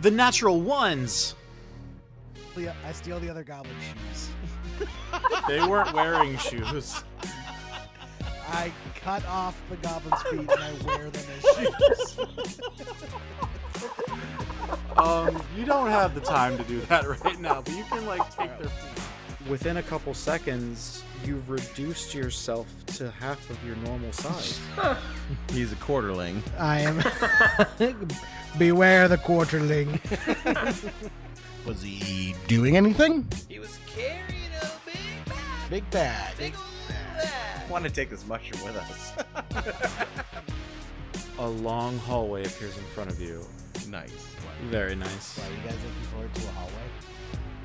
The Natural Ones. I steal the other goblin shoes. They weren't wearing shoes. I cut off the goblin's feet and I wear them as shoes. You don't have the time to do that right now, but you can take their feet. Within a couple seconds, you've reduced yourself to half of your normal size. He's a quarterling. I am. Beware the quarterling. Was he doing anything? He was carrying a big bag. Big bag. Big old bag. I want to take this mushroom with us. A long hallway appears in front of you. Nice. Very nice. Are you guys looking forward to a hallway?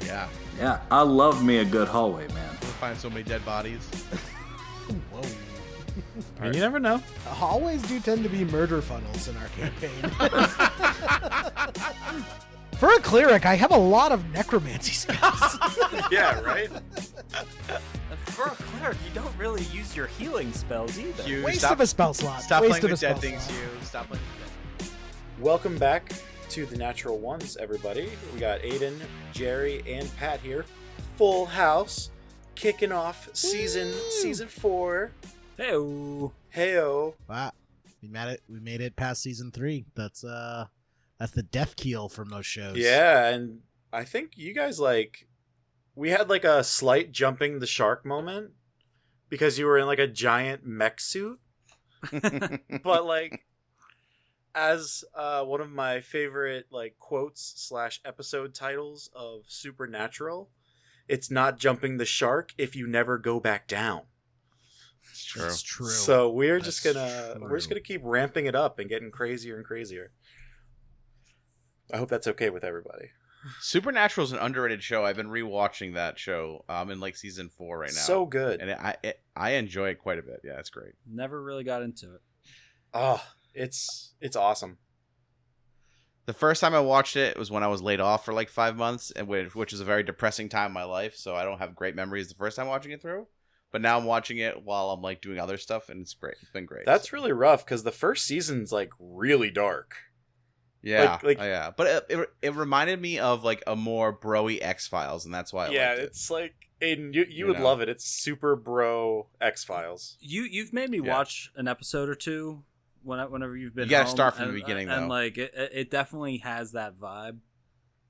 Yeah. Yeah, I love me a good hallway, man. We'll find so many dead bodies. Whoa. And you never know. Hallways do tend to be murder funnels in our campaign. For a cleric, I have a lot of necromancy spells. Yeah, right? For a cleric, you don't really use your healing spells either. Hugh, Waste stop, of a spell slot. Stop Waste playing of with a dead spell things, slot. Hugh. Stop playing with dead. Welcome back to the Natural Ones, everybody. We got Aiden, Jerry, and Pat here. Full house. Kicking off season 4. Hey-o. Heyo. Wow, we made it past season 3. That's the death keel for most shows. Yeah, and I think you guys we had a slight jumping the shark moment because you were in a giant mech suit. But as one of my favorite quotes / episode titles of Supernatural, it's not jumping the shark if you never go back down. It's true. That's true. So we're That's just gonna keep ramping it up and getting crazier and crazier. I hope that's okay with everybody. Supernatural is an underrated show. I've been rewatching that show. I'm in season 4 right now. So good. And I enjoy it quite a bit. Yeah, it's great. Never really got into it. Oh, it's awesome. The first time I watched it was when I was laid off for 5 months, and which is a very depressing time in my life. So I don't have great memories the first time watching it through. But now I'm watching it while I'm doing other stuff, and it's great. It's been great. That's really rough because the first season's really dark. Yeah, yeah. But it reminded me of a more bro-y X-Files, and that's why I liked it. It's Aiden, you would love it. It's super bro X-Files. You've made me watch an episode or two whenever you've been. You gotta home, start from the beginning, and though. it definitely has that vibe.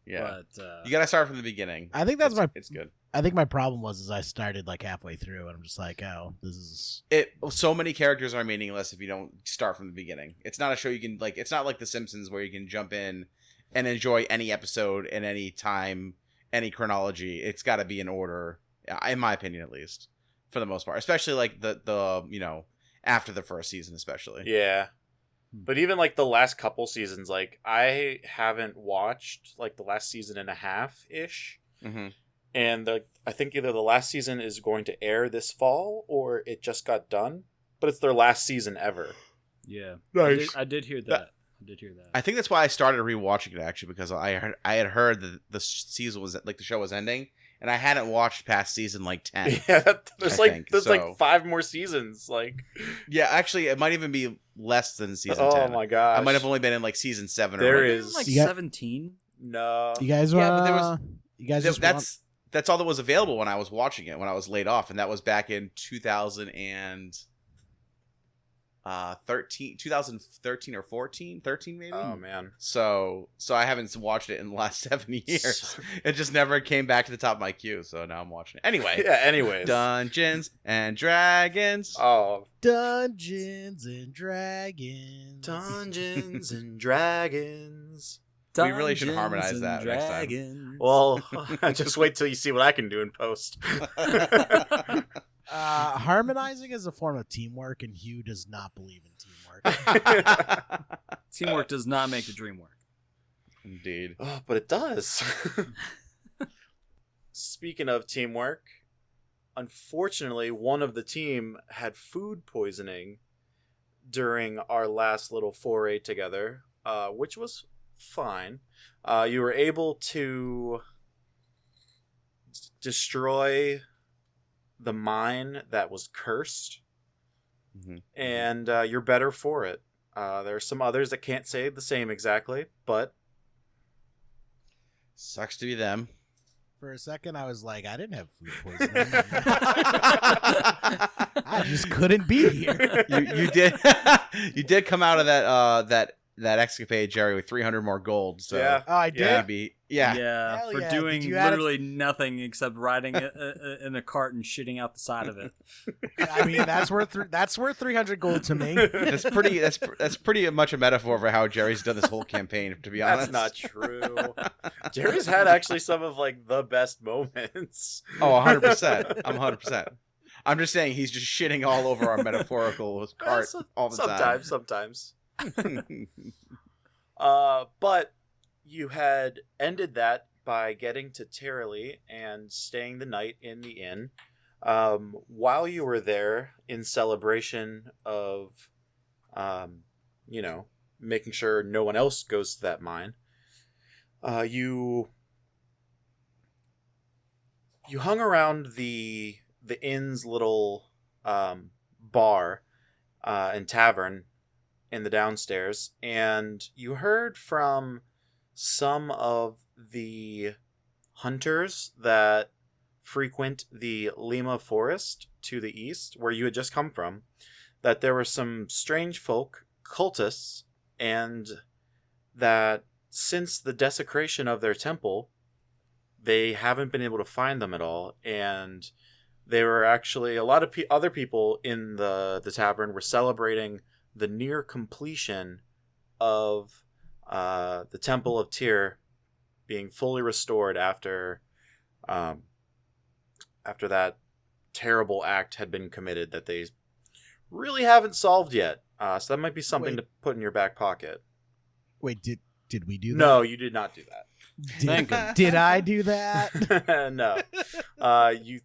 Yeah, but, you gotta start from the beginning. I think it's good. I think my problem was I started halfway through, and I'm just oh, this is it. So many characters are meaningless if you don't start from the beginning. It's not a show you can It's not like The Simpsons where you can jump in and enjoy any episode in any time, any chronology. It's got to be in order, in my opinion, at least for the most part. Especially the after the first season, especially. Yeah, but even the last couple seasons, I haven't watched the last season and a half ish. Mm-hmm. And I think either the last season is going to air this fall or it just got done, but it's their last season ever. Yeah, Nice. I did hear that. I think that's why I started rewatching it actually, because I had heard that the season was the show was ending, and I hadn't watched past season 10. Yeah, there's so. 5 more seasons. Yeah, actually, it might even be less than season 10. Oh my gosh, I might have only been in season 7. There or is 17. No, you guys. Yeah, but there was. You guys just That's all that was available when I was watching it, when I was laid off, and that was back in 2013 or 13 maybe. Oh man. So I haven't watched it in the last 7 years. It just never came back to the top of my queue, so now I'm watching it. Anyway. Yeah, anyways. Dungeons and Dragons. Oh. Dungeons and Dragons. Dungeons and Dragons. We really should harmonize that next time. Well, just wait till you see what I can do in post. Harmonizing is a form of teamwork, and Hugh does not believe in teamwork. Teamwork does not make the dream work. Indeed. Oh, but it does. Speaking of teamwork, unfortunately, one of the team had food poisoning during our last little foray together, which was fine. You were able to destroy the mine that was cursed, and you're better for it. There are some others that can't say the same exactly, but Sucks to be them. For a second, I was like, I didn't have food poisoning. I just couldn't be here. You did you did come out of that escapade, Jerry, with 300 more gold. So Yeah. Oh, I did? yeah. Hell For yeah. doing Did you add literally nothing except riding in a cart and shitting out the side of it. I mean, that's worth 300 gold to me. That's pretty much a metaphor for how Jerry's done this whole campaign, to be honest. That's not true. Jerry's had actually some of like the best moments. Oh, 100%. I'm 100%. I'm just saying he's just shitting all over our metaphorical cart all the Sometimes. But you had ended that by getting to Terrally and staying the night in the inn. While you were there in celebration of, making sure no one else goes to that mine, you hung around the inn's little bar and tavern in the downstairs, and you heard from some of the hunters that frequent the Lima forest to the east, where you had just come from, that there were some strange folk, cultists, and that since the desecration of their temple, they haven't been able to find them at all, and they were actually, a lot of other people in the tavern were celebrating the near completion of the Temple of Tyr being fully restored after that terrible act had been committed that they really haven't solved yet. So that might be something to put in your back pocket. Wait, did we do that? No, you did not do that. Did I do that? No. You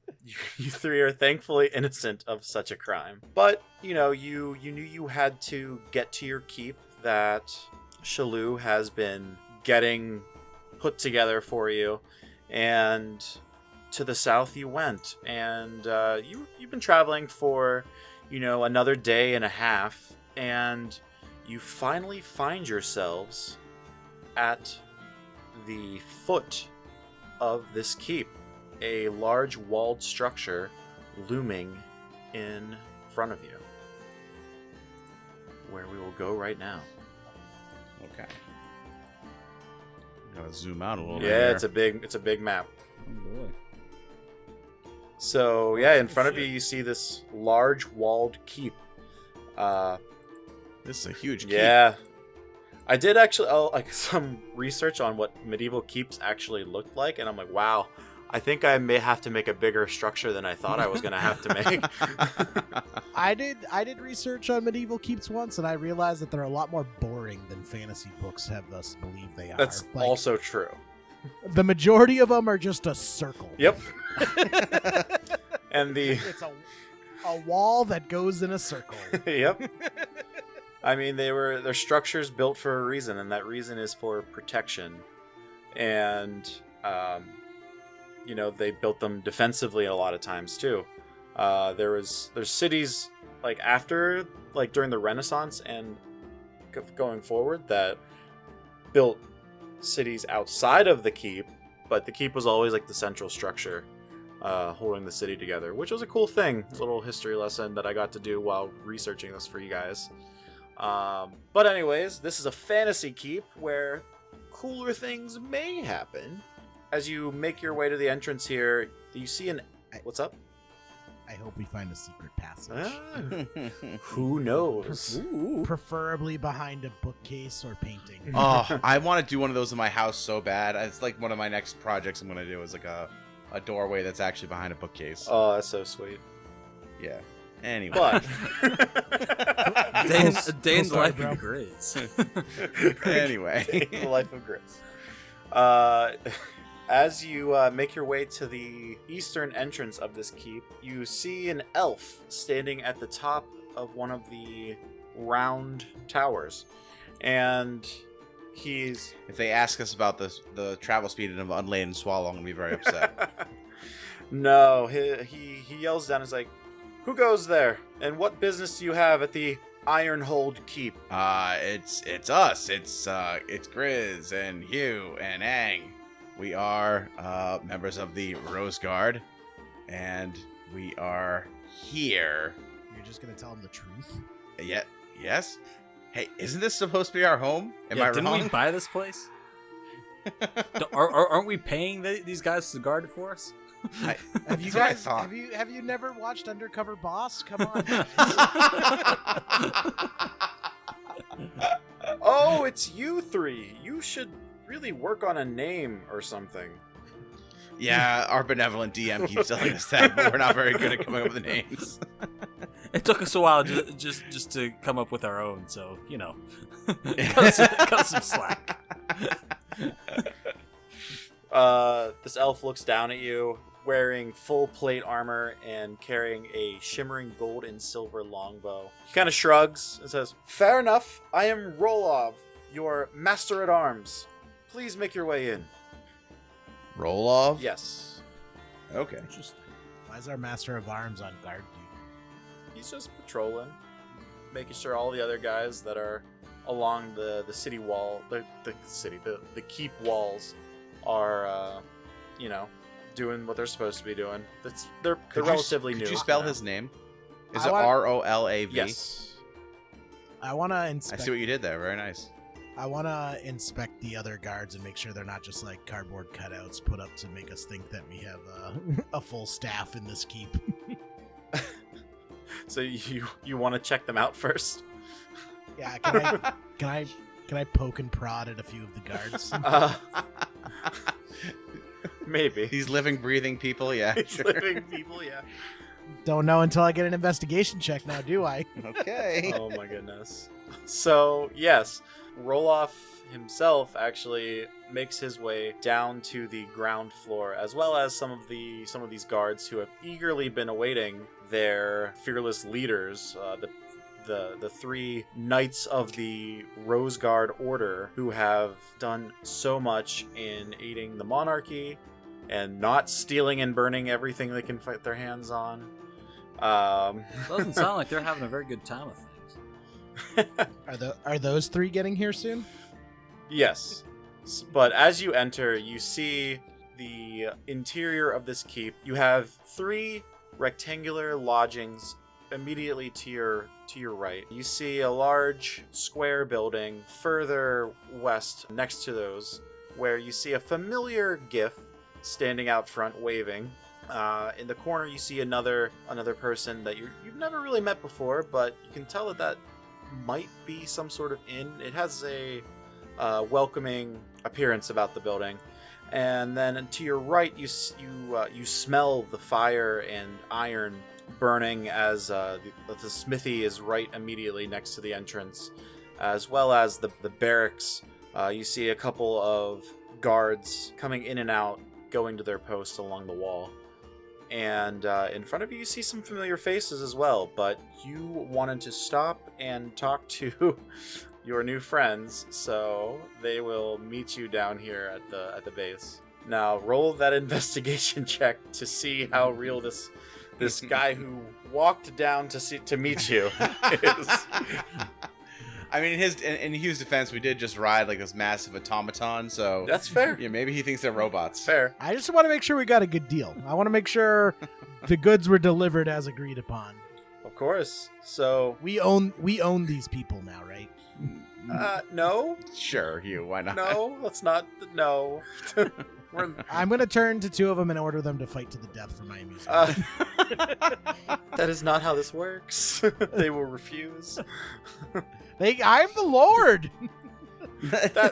three are thankfully innocent of such a crime. But, you knew you had to get to your keep that Shalou has been getting put together for you. And to the south you went. And you've been traveling for, another day and a half. And you finally find yourselves at the foot of this keep, a large walled structure looming in front of you, where we will go right now. Okay. Gotta zoom out a little bit. Yeah, here. it's a big map. Oh boy. So yeah, in front of you see this large walled keep. This is a huge keep. Yeah. I did actually some research on what medieval keeps actually looked like, and I'm like, wow, I think I may have to make a bigger structure than I thought I was going to have to make. I did research on medieval keeps once, and I realized that they're a lot more boring than fantasy books have us believe they are. That's also true. The majority of them are just a circle. Yep. And it's a wall that goes in a circle. Yep. I mean, they're structures built for a reason, and that reason is for protection. And, they built them defensively a lot of times too. There's cities during the Renaissance and going forward that built cities outside of the keep, but the keep was always like the central structure holding the city together, which was a cool thing. A little history lesson that I got to do while researching this for you guys. But anyways, this is a fantasy keep where cooler things may happen. As you make your way to the entrance here, you see what's up? I hope we find a secret passage. Who knows? Preferably behind a bookcase or painting. Oh, I want to do one of those in my house so bad. It's like one of my next projects I'm going to do is like a doorway that's actually behind a bookcase. Oh, that's so sweet. Yeah. Anyway. But Dane's life of Grizz. Anyway. The life of Grizz. As you make your way to the eastern entrance of this keep, you see an elf standing at the top of one of the round towers. And he's... If they ask us about the travel speed of an unladen swallow, I'm going to be very upset. No, he yells down, he's like, "Who goes there? And what business do you have at the Ironhold keep?" It's us. It's Grizz and Hugh and Ang. We are members of the Rose Guard, and we are here. You're just gonna tell them the truth? Yes? Hey, isn't this supposed to be our home? Am I didn't wrong? we buy this place? Aren't we paying these guys to guard it for us? Have you That's what I guys thought. have you never watched Undercover Boss? Come on. Oh, it's you three. You should really work on a name or something. Yeah, our benevolent DM keeps telling us that, but we're not very good at coming up with names. It took us a while just to come up with our own, so cut some slack. This elf looks down at you, wearing full plate armor and carrying a shimmering gold and silver longbow. He kind of shrugs and says, "Fair enough. I am Rolov, your master at arms. Please make your way in." Roll off? Yes. Okay. Interesting. Why is our Master of Arms on guard duty? He's just patrolling, making sure all the other guys that are along the city wall, the keep walls are, doing what they're supposed to be doing. They're relatively new. Could you spell his name? Is I it want- Rolav? Yes. I want to I inspect. see what you did there. Very nice. I want to inspect the other guards and make sure they're not just like cardboard cutouts put up to make us think that we have a full staff in this keep. So you want to check them out first? Yeah, can I poke and prod at a few of the guards? Maybe. These living, breathing people, yeah. These Sure. living people, yeah. Don't know until I get an investigation check now, do I? Okay. Oh my goodness. So, yes, Roloff himself actually makes his way down to the ground floor, as well as some of these guards who have eagerly been awaiting their fearless leaders, the three knights of the Rose Guard Order, who have done so much in aiding the monarchy and not stealing and burning everything they can fight their hands on. Doesn't sound like they're having a very good time with things. Are those three getting here soon? Yes. But as you enter, you see the interior of this keep. You have three rectangular lodgings immediately to your right. You see a large square building further west next to those, where you see a familiar gif standing out front waving. In the corner, you see another person that you've never really met before, but you can tell that might be some sort of inn. It has a welcoming appearance about the building. And then to your right, you smell the fire and iron burning as the smithy is right immediately next to the entrance, as well as the barracks. You see a couple of guards coming in and out, going to their posts along the wall. And in front of you, you see some familiar faces as well, but you wanted to stop and talk to your new friends, so they will meet you down here at the base. Now, roll that investigation check to see how real this guy who walked down to meet you is. I mean, in Hugh's defense, we did just ride like this massive automaton, so That's fair. yeah, maybe he thinks they're robots. Fair. I just want to make sure we got a good deal. I want to make sure the goods were delivered as agreed upon. Of course. So, We own these people now, right? no, Sure, Hugh, why not? no, let's not. No. I'm gonna turn to two of them and order them to fight to the death for my amusement. That is not how this works. They will refuse. I'm the Lord.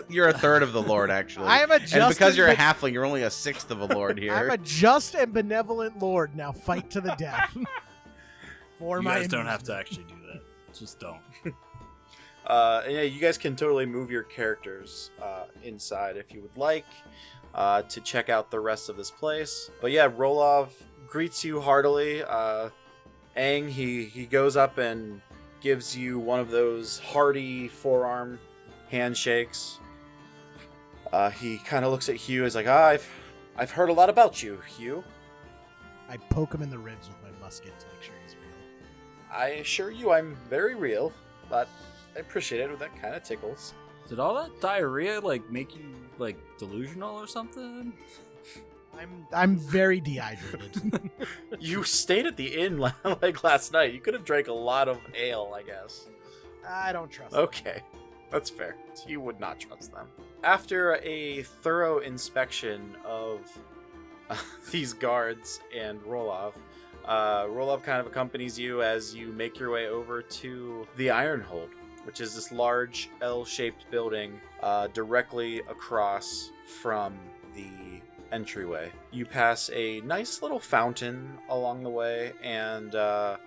You're a third of the Lord, actually. I am a just and because you're a and halfling, you're only a sixth of a lord here. I'm a just and benevolent Lord. Now fight to the death. For You my guys don't have amusement. to actually do that. Just don't. Yeah, you guys can totally move your characters inside if you would like to check out the rest of this place. But yeah, Rolov greets you heartily. Aang, he goes up and gives you one of those hearty forearm handshakes. He kind of looks at Hugh as like, I've heard a lot about you, Hugh. I poke him in the ribs with my musket to make sure he's real. I assure you I'm very real, but I appreciate it. That kind of tickles. Did all that diarrhea like make you like delusional or something? I'm very dehydrated. You stayed at the inn like last night. You could have drank a lot of ale, I guess. I don't trust them. Okay, that's fair. You would not trust them. After a thorough inspection of these guards and Roloff kind of accompanies you as you make your way over to the Ironhold, which is this large L-shaped building directly across from the entryway. You pass a nice little fountain along the way, and the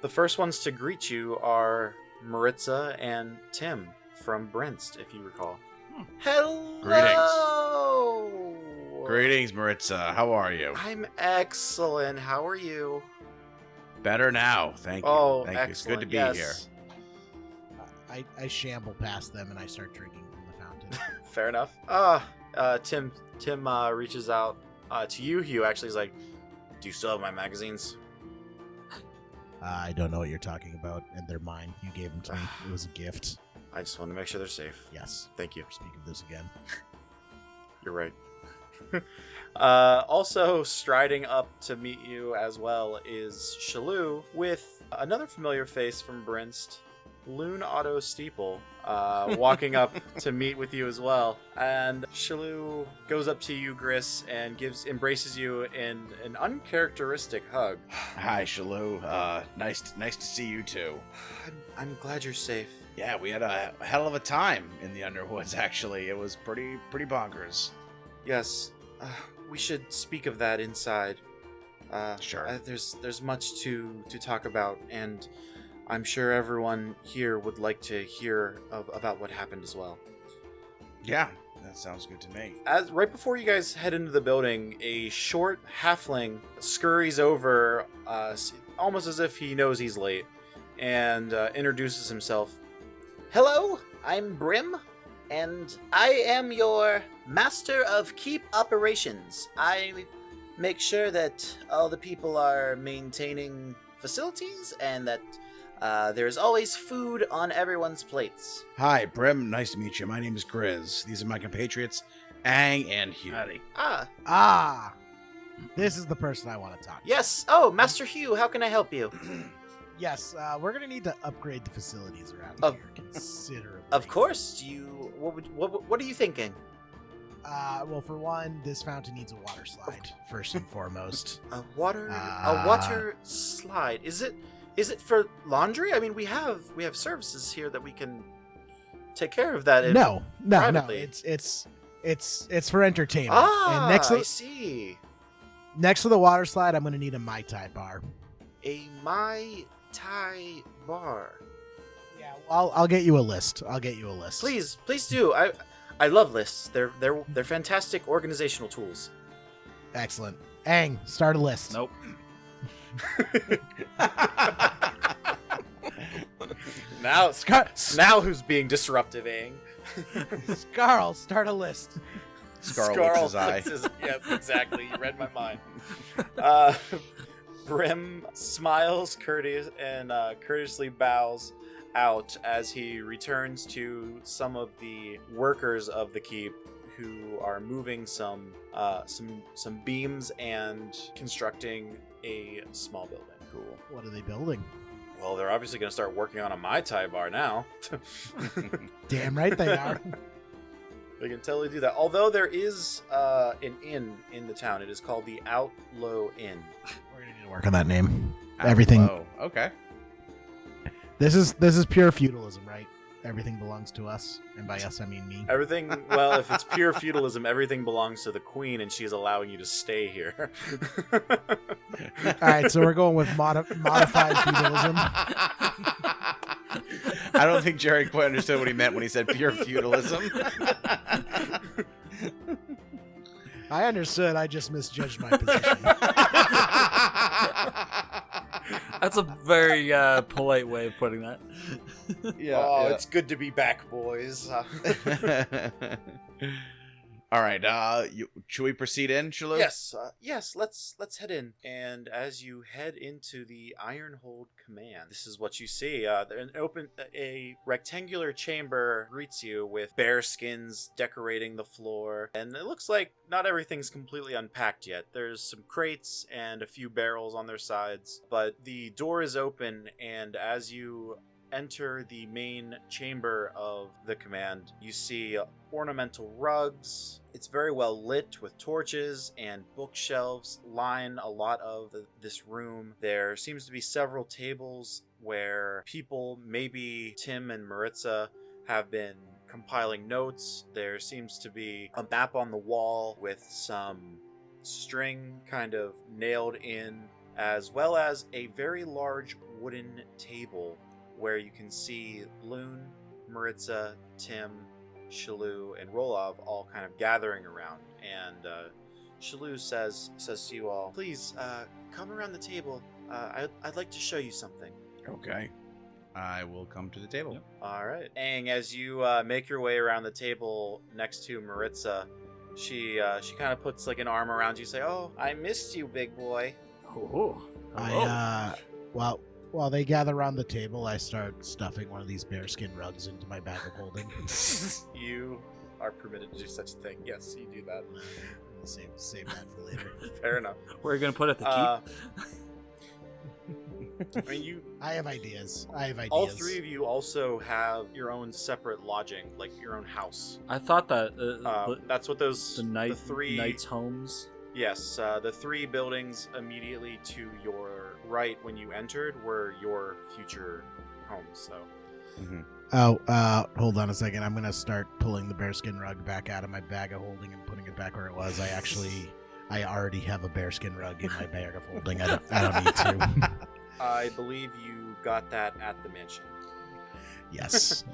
first ones to greet you are Maritza and Tim from Brentst, if you recall. Hello! Greetings, Maritza. How are you? I'm excellent. How are you? Better now. Thank you. Oh, Thank excellent. you. It's good to be yes. here. I shamble past them and I start drinking from the fountain. Fair enough. Tim reaches out to you, Hugh. Actually, he's like, "Do you still have my magazines?" I don't know what you're talking about, and they're mine. You gave them to me. It was a gift. I just want to make sure they're safe. Yes. Thank you. Never speak of this again. You're right. Also striding up to meet you as well is Shalou with another familiar face from Brentst, Loon Auto Steeple, walking up to meet with you as well. And Shalou goes up to you, Gris, and embraces you in an uncharacteristic hug. Hi, Shalou. Nice to see you too. I'm glad you're safe. Yeah, we had a hell of a time in the Underwoods. Actually, it was pretty bonkers. Yes, we should speak of that inside. Sure. There's much to talk about, and I'm sure everyone here would like to hear about what happened as well. Yeah, that sounds good to me. Right before you guys head into the building, a short halfling scurries over, almost as if he knows he's late, and introduces himself. Hello, I'm Brim, and I am your master of keep operations. I make sure that all the people are maintaining facilities and that there's always food on everyone's plates. Hi, Brim. Nice to meet you. My name is Grizz. These are my compatriots, Ang and Hugh. Howdy. Ah! This is the person I want to talk to. Yes. Oh, Master Hugh, how can I help you? Yes, we're going to need to upgrade the facilities around here considerably. Of course. What are you thinking? Well, for one, this fountain needs a water slide, first and foremost. A water slide. Is it for laundry? I mean, we have services here that we can take care of that. No. privately. It's for entertainment. Ah, and I see. Next to the water slide, I'm going to need a Mai Tai bar. A Mai Tai bar. Yeah, I'll get you a list. Please do. I love lists. They're fantastic organizational tools. Excellent. Ang, start a list. Nope. Now who's being disruptive, Aang? Scarl, start a list. Scarl licks his eye. Yes, exactly. You read my mind. Brim smiles courteously bows out as he returns to some of the workers of the keep who are moving some beams and constructing a small building. Cool. What are they building? Well, they're obviously going to start working on a Mai Tai bar now. Damn right they are. They can totally do that. Although there is an inn in the town. It is called the Outlow Inn. We're gonna need to work on that name. Everything. Oh, okay. This is pure feudalism, right? Everything belongs to us, and by us I mean me. Everything. Well, if it's pure feudalism, everything belongs to the queen, and she's allowing you to stay here. All right, so we're going with modified feudalism. I don't think Jerry quite understood what he meant when he said pure feudalism. I understood. I just misjudged my position. That's a very polite way of putting that. Yeah. It's good to be back, boys. All right. Should we proceed in, Shalou? Yes. Let's head in. And as you head into the Ironhold command, this is what you see. A rectangular chamber greets you with bear skins decorating the floor, and it looks like not everything's completely unpacked yet. There's some crates and a few barrels on their sides, but the door is open, and as you enter the main chamber of the command, you see ornamental rugs. It's very well lit with torches, and bookshelves line a lot of this room. There seems to be several tables where people, maybe Tim and Maritza, have been compiling notes. There seems to be a map on the wall with some string kind of nailed in, as well as a very large wooden table where you can see Loon, Maritza, Tim, Shalou, and Rolov all kind of gathering around. And Shalou says to you all, "Please, come around the table. I'd like to show you something." Okay. I will come to the table. Yep. All right. And as you make your way around the table next to Maritza, she kind of puts like an arm around you, say, "Oh, I missed you, big boy." Oh. While they gather around the table, I start stuffing one of these bearskin rugs into my bag of holding. You are permitted to do such a thing. Yes, you do that. Save that for later. Fair enough. Where are you gonna put it? The keep? I mean, I have ideas. all three of you also have your own separate lodging, like your own house. I thought that That's what those the knights' homes. Yes, the three buildings immediately to your right when you entered were your future homes. So. Mm-hmm. Hold on a second. I'm gonna start pulling the bearskin rug back out of my bag of holding and putting it back where it was. I already have a bearskin rug in my bag of holding. I don't need to. I believe you got that at the mansion. Yes.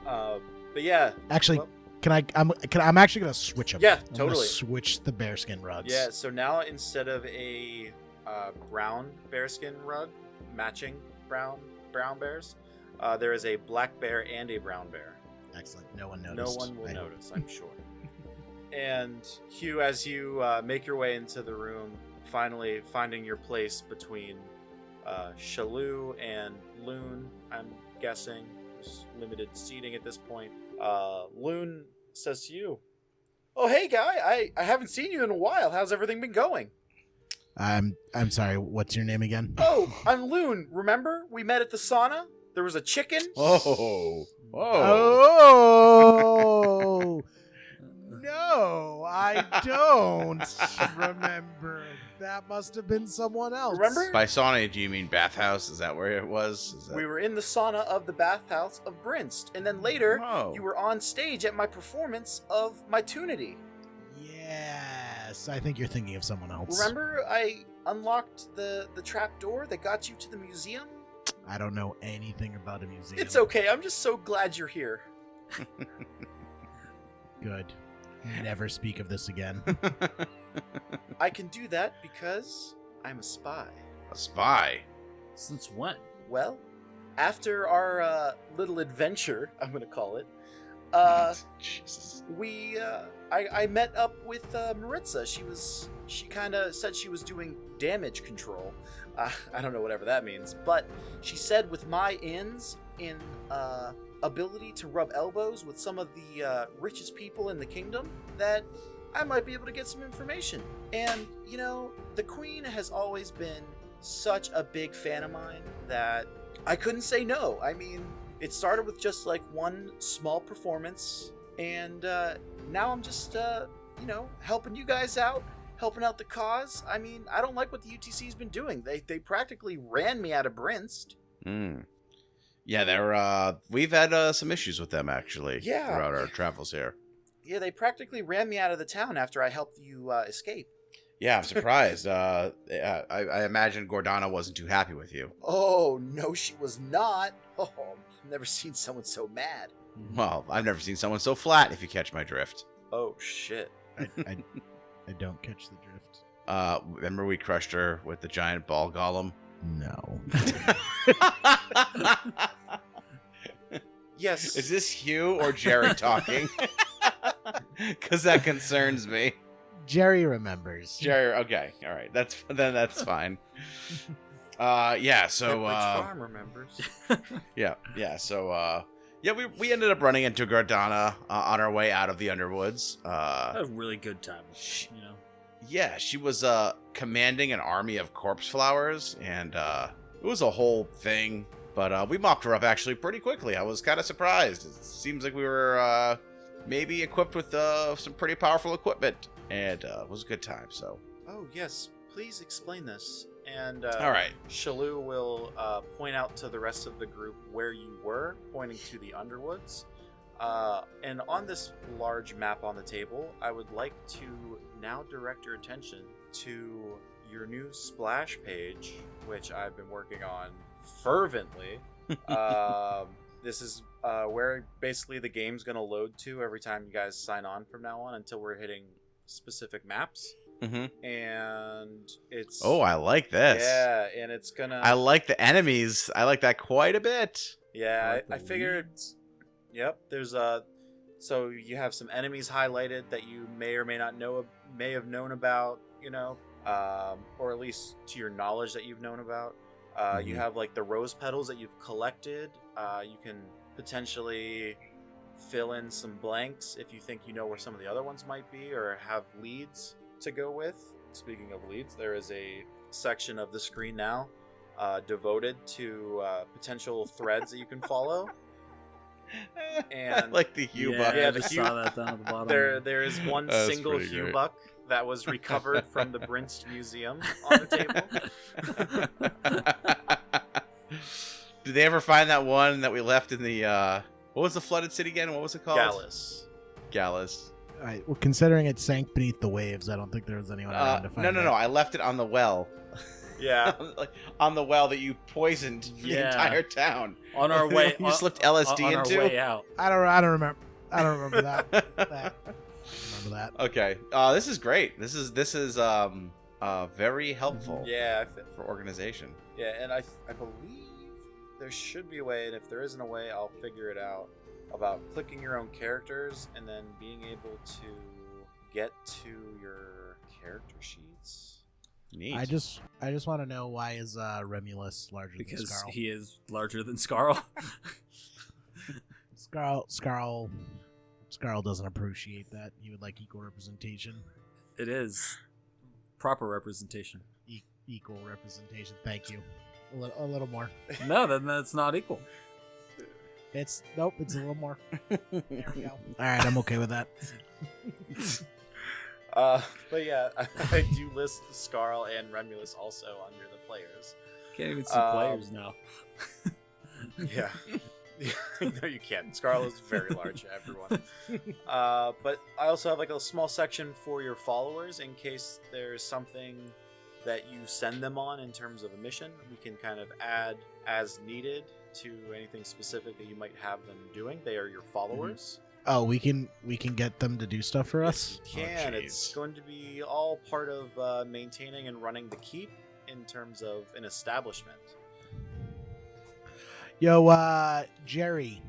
But yeah. Actually, well, I'm actually gonna switch them. Yeah, I'm gonna totally. switch the bearskin rugs. Yeah, so now instead of a brown bearskin rug matching brown bears, there is a black bear and a brown bear. Excellent. No one noticed. No one will notice, I'm sure. And Hugh, as you make your way into the room, finally finding your place between Shalou and Loon, I'm guessing. There's limited seating at this point. Loon says to you, "Oh, hey, guy, I haven't seen you in a while. How's everything been going?" I'm sorry. What's your name again? "Oh, I'm Loon. Remember? We met at the sauna? There was a chicken." Oh. No, I don't remember. That must have been someone else. Remember? By sauna, do you mean bathhouse? Is that where it was? We were in the sauna of the bathhouse of Brinst, and then later Oh. you were on stage at my performance of my Tunity. Yes, I think you're thinking of someone else. Remember I unlocked the trap door that got you to the museum? I don't know anything about a museum. It's okay. I'm just so glad you're here. Good. Never speak of this again. I can do that because I'm a spy. A spy? Since when? Well, after our little adventure, I'm going to call it, Jesus. I met up with Maritza. She kind of said she was doing damage control. I don't know whatever that means, but she said with my ins in ability to rub elbows with some of the richest people in the kingdom, that I might be able to get some information. And, you know, the Queen has always been such a big fan of mine that I couldn't say no. I mean, it started with just like one small performance, and now I'm just, helping you guys out, helping out the cause. I mean, I don't like what the UTC's been doing. They practically ran me out of Brinst. Yeah, we've had some issues with them actually. Yeah. Throughout our travels here. Yeah, they practically ran me out of the town after I helped you escape. Yeah, I'm surprised. I imagine Gordana wasn't too happy with you. Oh, no, she was not. Oh, I've never seen someone so mad. Well, I've never seen someone so flat, if you catch my drift. Oh, shit. I don't catch the drift. Remember we crushed her with the giant ball golem? No. Yes. Is this Hugh or Jerry talking? because that concerns me. Jerry remembers. Jerry, okay, all right, that's fine. Yeah. So Which farm remembers? yeah. So we ended up running into Gardana on our way out of the Underwoods. Had a really good time. You know. Yeah, she was commanding an army of corpse flowers, and it was a whole thing. But we mopped her up actually pretty quickly. I was kind of surprised. It seems like we were maybe equipped with some pretty powerful equipment, and it was a good time. So. Oh yes, please explain this. And All right. Shalou will point out to the rest of the group where you were, pointing to the Underwoods. And on this large map on the table, I would like to now direct your attention to your new splash page, which I've been working on fervently. This is where basically the game's going to load to every time you guys sign on from now on until we're hitting specific maps. Mm-hmm. And it's... Oh, I like this. Yeah, and it's gonna... I like the enemies. I like that quite a bit. Yeah, I figured... Yep, there's so you have some enemies highlighted that you may or may not have known about, you know, or at least to your knowledge that you've known about. You have like the rose petals that you've collected. You can potentially fill in some blanks if you think you know where some of the other ones might be, or have leads to go with. Speaking of leads, there is a section of the screen now devoted to potential threads that you can follow. And I like the hue buck. Yeah, I just saw that down at the bottom. there is one That's single pretty hue great. buck that was recovered from the Brinst Museum on the table. Did they ever find that one that we left in the what was the flooded city again? What was it called? Gallus. Well, considering it sank beneath the waves, I don't think there was anyone around to find No. I left it on the well. Yeah. Like, on the well that you poisoned the entire town. On our way, You slipped LSD on into. our way out. I don't remember that. Remember that. Okay. This is great. This is very helpful. Yeah, For organization. yeah, and I believe there should be a way, and if there isn't a way, I'll figure it out, about clicking your own characters and then being able to get to your character sheets. Neat. I just want to know, why is Remulus larger than Because Scarl? he is larger than Scarl. Scarl doesn't appreciate that. He would like equal representation. It is proper representation. Equal representation. Thank you. A little more. No, then that's not equal. It's a little more. There we go. All right, I'm okay with that. But yeah, I do list Scarl and Remulus also under the players. Can't even see players now. Yeah. No, you can't. Scarl is very large, everyone. But I also have like a small section for your followers in case there's something that you send them on in terms of a mission. We can kind of add as needed to anything specific that you might have them doing. They are your followers. Oh, we can get them to do stuff for us? You can. Oh, It's jeez. going to be all part of maintaining and running the keep in terms of an establishment. Yo, Jerry,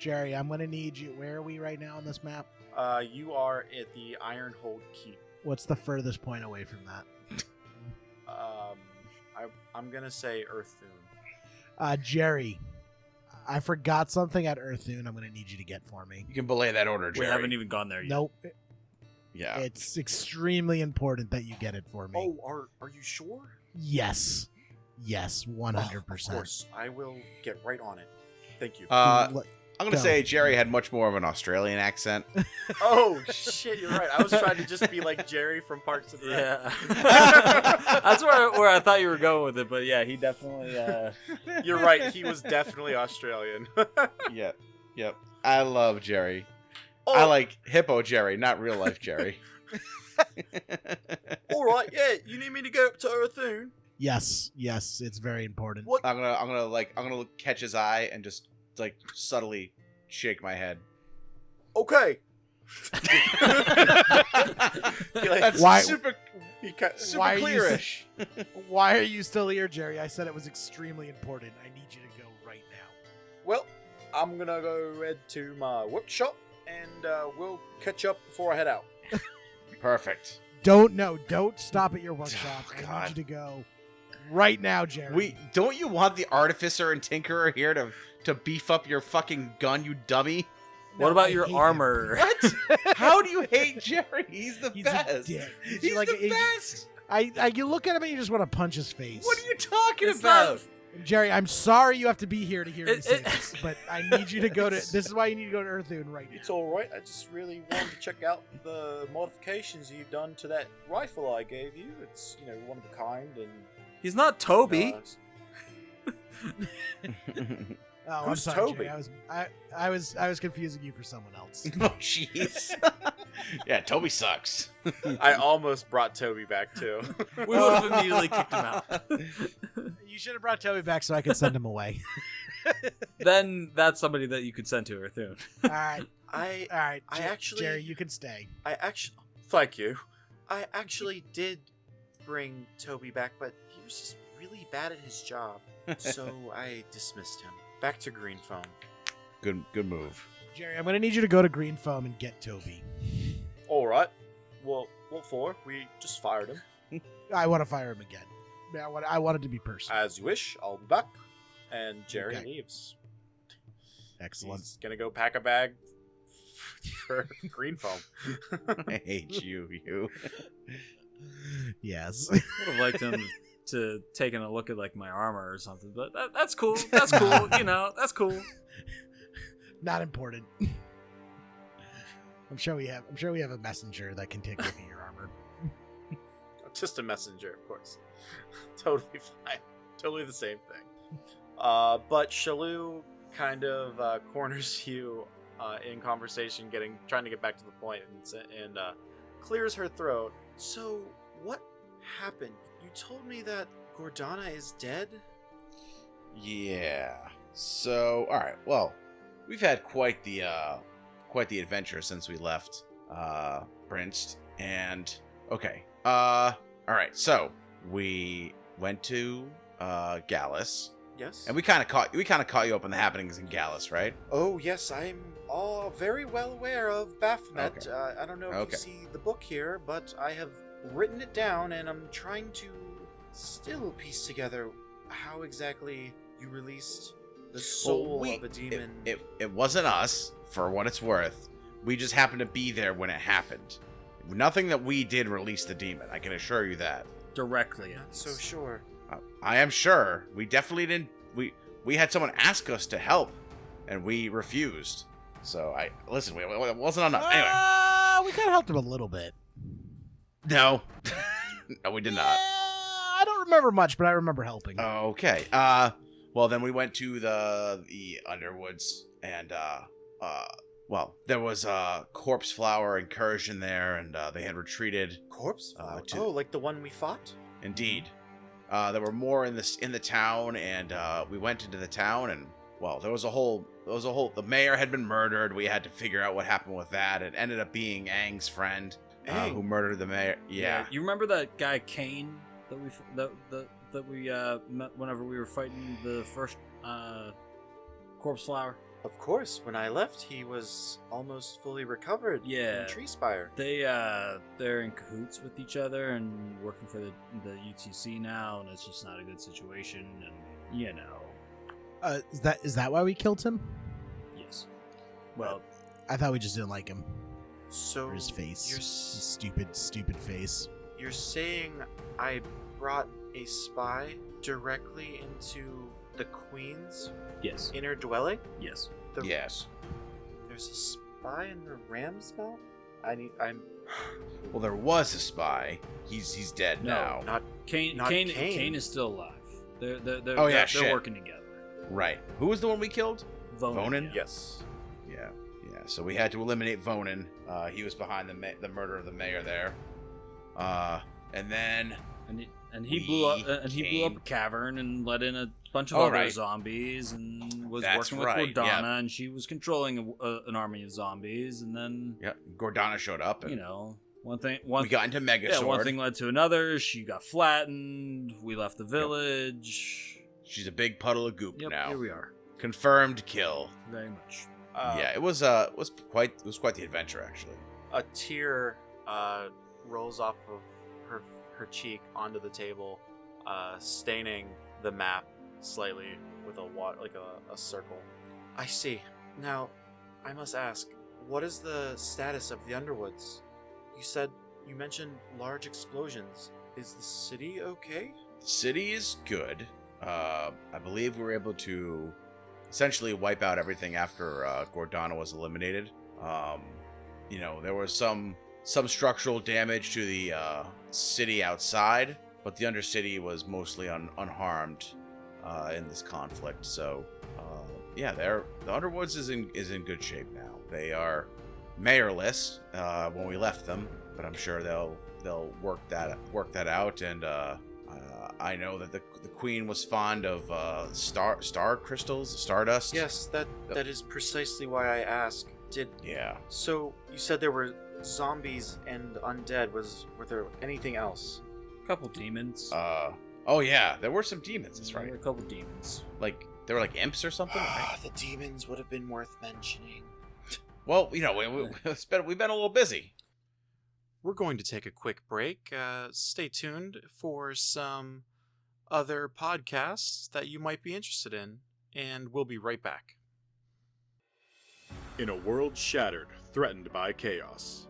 I'm gonna need you. Where are we right now on this map? You are at the Ironhold Keep. What's the furthest point away from that? I'm gonna say Earththune. Jerry, I forgot something at Earththune. I'm gonna need you to get for me. You can belay that order, Jerry. We haven't even gone there yet. Nope. Yeah. It's extremely important that you get it for me. Oh, are you sure? Yes, 100%. Of course, I will get right on it. Thank you. I'm gonna Go. say Jerry had much more of an Australian accent. Oh shit, you're right. I was trying to just be like Jerry from Parks and Rec. Yeah. That's where I thought you were going with it, but yeah, he definitely. You're right. He was definitely Australian. Yep. I love Jerry. Oh, I like Hippo Jerry, not real life Jerry. all right. Yeah, you need me to go up to Earththune? Yes, it's very important. What? I'm gonna catch his eye and just like subtly shake my head. Okay. That's Why- super Why are you clearish. Why are you still here, Jerry? I said it was extremely important. I need you to go right now. Well, I'm gonna go head to my workshop and we'll catch up before I head out. Perfect. Don't stop at your workshop. Oh, I God. need you to go right now, Jerry. Don't you want the artificer and tinkerer here to beef up your fucking gun, you dummy? No, What about I your hate armor? What? How do you hate Jerry? He's the He's a best. dick. He's Like, the best. You look at him and you just want to punch his face. What are you talking It's about? not- Jerry, I'm sorry you have to be here to hear me say It- this, but I need you to go to. This is why you need to go to Earthune right now. It's all right. I just really wanted to check out the modifications you've done to that rifle I gave you. It's one of a kind, and He's not Toby. Oh, I'm Who's sorry, Toby? Jerry. I was confusing you for someone else. Oh, jeez. Yeah, Toby sucks. I almost brought Toby back too. We would have immediately kicked him out. You should have brought Toby back so I could send him away. Then that's somebody that you could send to Earthune. All right, I all right. I actually- Jerry, you can stay. thank you. I actually did bring Toby back, but he was just really bad at his job, so I dismissed him. Back to Green Foam. Good move. Jerry, I'm gonna need you to go to Green Foam and get Toby. All right. Well, what for? We just fired him. I want to fire him again. I want it to be personal. As you wish. I'll be back. And Jerry Okay. leaves. Excellent. He's gonna go pack a bag for Green Foam. I hate you. Yes. Would have liked him to taken a look at like my armor or something, but that's cool. That's cool. That's cool. Not important. I'm sure we have a messenger that can take a look at your armor. Just a messenger, of course. Totally fine. Totally the same thing. But Shalou kind of corners you in conversation, trying to get back to the point, and clears her throat. So, what happened? You told me that Gordana is dead? Yeah. So, all right. Well, we've had quite the adventure since we left Brinst, and okay. All right. So we went to Gallus, Yes. and we kind of caught you up on the happenings in Gallus, right? Oh, yes, I'm all very well aware of Baphomet. Okay. I don't know if Okay. you see the book here, but I have written it down, and I'm trying to still piece together how exactly you released the soul of a demon. It wasn't us, for what it's worth. We just happened to be there when it happened. Nothing that we did release the demon. I can assure you that. Directly. Not so sure. I am sure. We definitely didn't. We had someone ask us to help, and we refused. So listen. It wasn't on us. Anyway, We kind of helped him a little bit. no, no, we did not. I don't remember much, but I remember helping. Okay. Well, then we went to the Underwoods, and well, there was a corpse flower incursion there, and they had retreated. Corpse? To- Oh, like the one we fought? Indeed. There were more in the town, and we went into the town, and well, there was a whole. The mayor had been murdered. We had to figure out what happened with that. It ended up being Aang's friend, Aang? who murdered the mayor. Yeah. You remember that guy Kane that we met whenever we were fighting the first corpse flower? Of course. When I left, he was almost fully recovered Yeah. in Tree Spire. They're in cahoots with each other and working for the UTC now, and it's just not a good situation. And Is that why we killed him? yes. Well, I thought we just didn't like him So for his face. You're, His stupid face. you're saying I brought a spy directly into the Queen's yes, inner dwelling? yes. Yes. There's a spy in the ram's mouth? Well, there was a spy. He's dead No. now. Not Kane is still alive. They're Oh, yeah, they're shit. working together. Right. Who was the one we killed? Vonin? yeah. yes. Yeah. So we had to eliminate Vonin. He was behind the murder of the mayor there. And then And he We blew up a came- cavern and let in a bunch of Oh, other right. zombies and was That's working with right, Gordana, yeah. and she was controlling an army of zombies, and then Gordana showed up, and one we got into Megasword. one thing led to another. She got flattened. We left the village. She's a big puddle of goop Yep, now. here we are. Confirmed kill. Very much. Yeah, it was quite the adventure actually. A tear rolls off of her cheek onto the table, staining the map slightly with a circle. I see. Now, I must ask, what is the status of the Underwoods? You mentioned large explosions. Is the city okay? The city is good. I believe we were able to essentially wipe out everything after Gordana was eliminated. There was some structural damage to the city outside, but the Undercity was mostly unharmed in this conflict. So, the Underwoods is in good shape now. They are mayorless when we left them, but I'm sure they'll work that out. And I know that the Queen was fond of star crystals, stardust. Yes, that is precisely why I asked. Yeah. So you said there were zombies and undead. Were there anything else? A couple demons. Oh yeah, there were some demons. That's There right. were a couple demons. Like they were like imps or something. Right? The demons would have been worth mentioning. Well, we've been a little busy. We're going to take a quick break. Stay tuned for some other podcasts that you might be interested in, and we'll be right back. In a world shattered, threatened by chaos,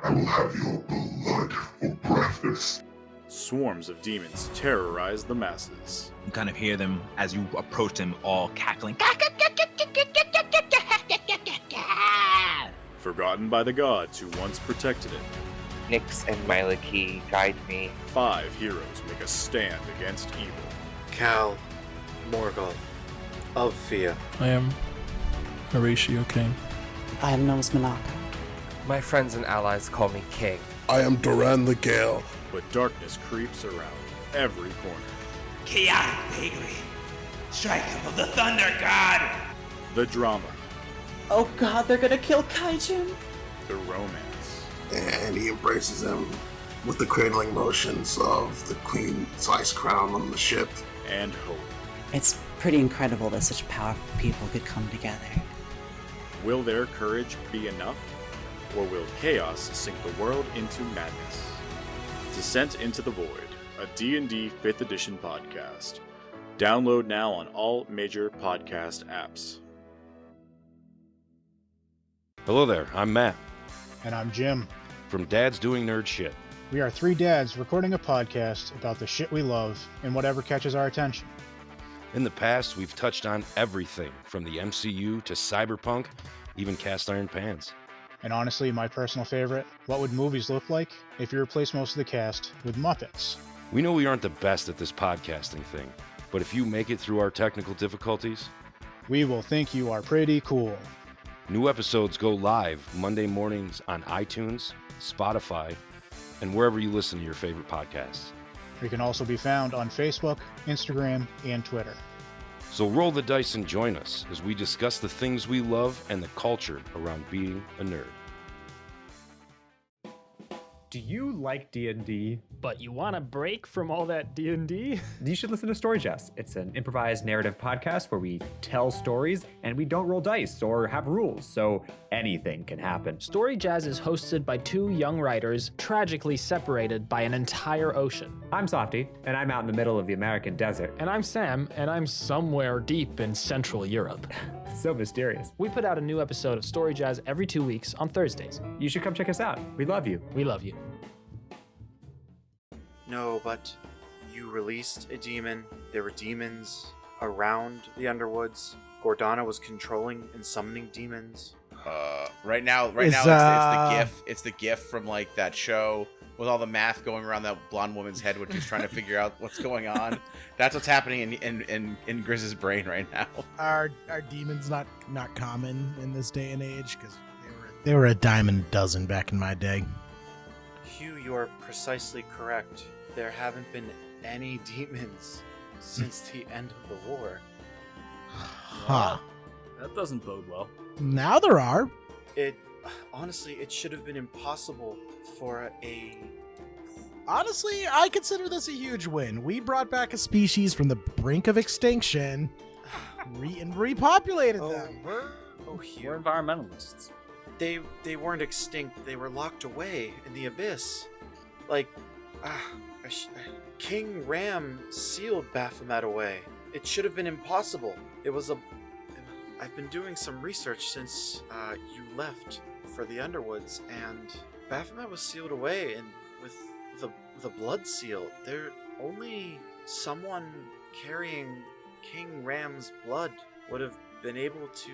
I will have your blood for breakfast. swarms of demons terrorize the masses. You kind of hear them as you approach them, all cackling. Forgotten by the gods who once protected it, Nyx and Mylaki guide me. 5 heroes make a stand against evil. Cal, Morgul, Althea. I am Horatio King. I am known as Monaka. My friends and allies call me King. I am Duran the Gale. But darkness creeps around every corner. Chaotic vagary. Striker of the Thunder God. The drama, Oh god, they're gonna kill Kaijin! the romance, And he embraces him with the cradling motions of the Queen's ice crown on the ship. and hope. It's pretty incredible that such powerful people could come together. Will their courage be enough? Or will chaos sink the world into madness? Descent into the Void, a D&D 5th edition podcast. Download now on all major podcast apps. Hello there, I'm Matt And I'm Jim. from Dad's Doing Nerd Shit. We are 3 dads recording a podcast about the shit we love and whatever catches our attention. In the past, we've touched on everything from the MCU to cyberpunk, even cast iron pans. And honestly, my personal favorite, what would movies look like if you replaced most of the cast with Muppets? We know we aren't the best at this podcasting thing, but if you make it through our technical difficulties, We will think you are pretty cool. new episodes go live Monday mornings on iTunes, Spotify, and wherever you listen to your favorite podcasts. We can also be found on Facebook, Instagram, and Twitter. So roll the dice and join us as we discuss the things we love and the culture around being a nerd. Do you like D&D? But you want a break from all that D&D? You should listen to Story Jazz. It's an improvised narrative podcast where we tell stories and we don't roll dice or have rules, so anything can happen. Story Jazz is hosted by 2 young writers, tragically separated by an entire ocean. I'm Softy, and I'm out in the middle of the American desert. And I'm Sam, and I'm somewhere deep in Central Europe. So mysterious. We put out a new episode of Story Jazz every 2 weeks on Thursdays. You should come check us out. We love you. We love you. No, but you released a demon. There were demons around the Underwoods. Gordana was controlling and summoning demons. Right now, it's the GIF. It's the GIF from like that show with all the math going around that blonde woman's head when she's trying to figure out what's going on. That's what's happening in Grizz's brain right now. Are demons not common in this day and age? Because they were a dime a dozen back in my day. Hugh, you're precisely correct. There haven't been any demons since the end of the war. Huh. That doesn't bode well. Now there are. Honestly, it should have been impossible for a... Honestly, I consider this a huge win. We brought back a species from the brink of extinction and repopulated them. Oh, Hugh. We're environmentalists. They weren't extinct. They were locked away in the abyss. Like, King Ram sealed Baphomet away. It should have been impossible. I've been doing some research since you left for the Underwoods, and Baphomet was sealed away, and with the blood seal. Only someone carrying King Ram's blood would have been able to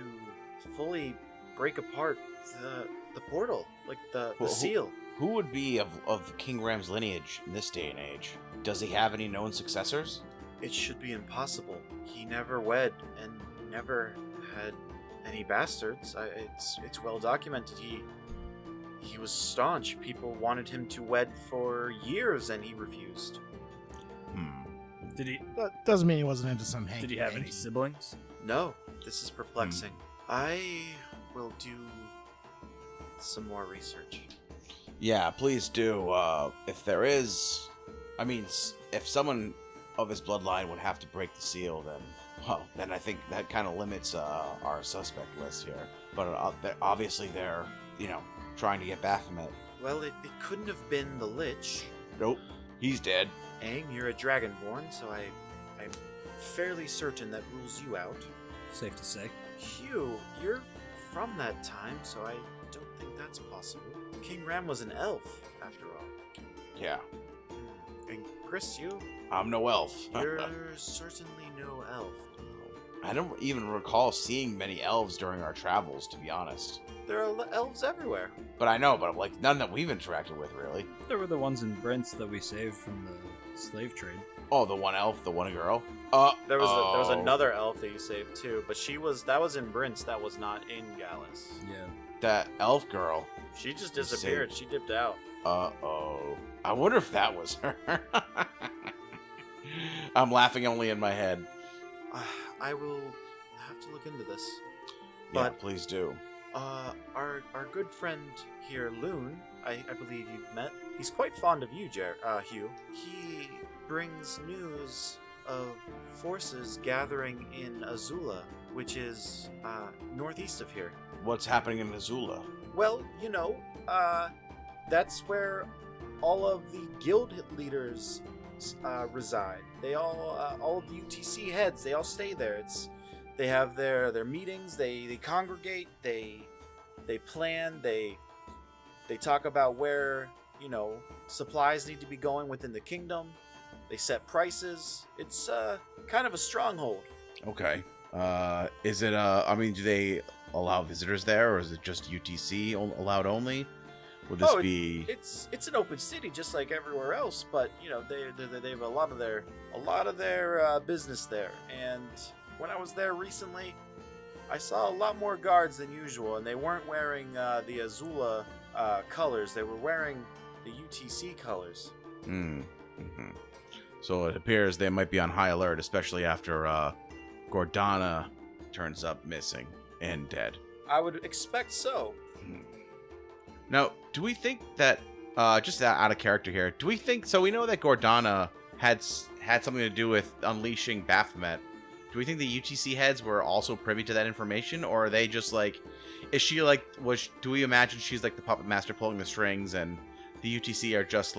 fully break apart the portal, like the seal. Who would be of King Ram's lineage in this day and age? Does he have any known successors? It should be impossible. He never wed and never had any bastards. It's well documented. He was staunch. People wanted him to wed for years, and he refused. Did he? That doesn't mean he wasn't into some hanky. Did he have any siblings? No. This is perplexing. I will do some more research. Yeah, please do. If there is, if someone of his bloodline would have to break the seal, then I think that kind of limits our suspect list here. But obviously they're, trying to get Baphomet. Well, it couldn't have been the Lich. Nope, he's dead. Aang, you're a Dragonborn, so I'm fairly certain that rules you out. Safe to say. Hugh, you're from that time, so I don't think that's possible. King Ram was an elf, after all. Yeah. And Chris, I'm no elf. You're certainly no elf. I don't even recall seeing many elves during our travels, to be honest. There are elves everywhere. But I know, but none that we've interacted with, really. There were the ones in Brent's that we saved from the slave trade. Oh, the one elf, the one girl? There was another elf that you saved too, but that was in Brint's, that was not in Gallus. Yeah. That elf girl. She just disappeared. She dipped out. Uh-oh. I wonder if that was her. I'm laughing only in my head. I will have to look into this. Yeah, please do. Our good friend here, Loon, I believe you've met. He's quite fond of you, Hugh. He brings news of forces gathering in Azula, which is northeast of here. What's happening in Azula? Well, that's where all of the guild leaders reside. They all of the UTC heads, they all stay there. They have their meetings, they congregate, they plan, they talk about where, supplies need to be going within the kingdom. They set prices. It's kind of a stronghold. Okay. Is it do they allow visitors there, or is it just UTC allowed only? Would this be? It's an open city, just like everywhere else. But they have a lot of their business there. And when I was there recently, I saw a lot more guards than usual, and they weren't wearing the Azula colors. They were wearing the UTC colors. Mm-hmm. So it appears they might be on high alert, especially after Gordana turns up missing and dead. I would expect so. Now, do we think that, just out of character here, do we think, so we know that Gordana had something to do with unleashing Baphomet. Do we think the UTC heads were also privy to that information, or are they just is she do we imagine she's like the puppet master pulling the strings, and the UTC are just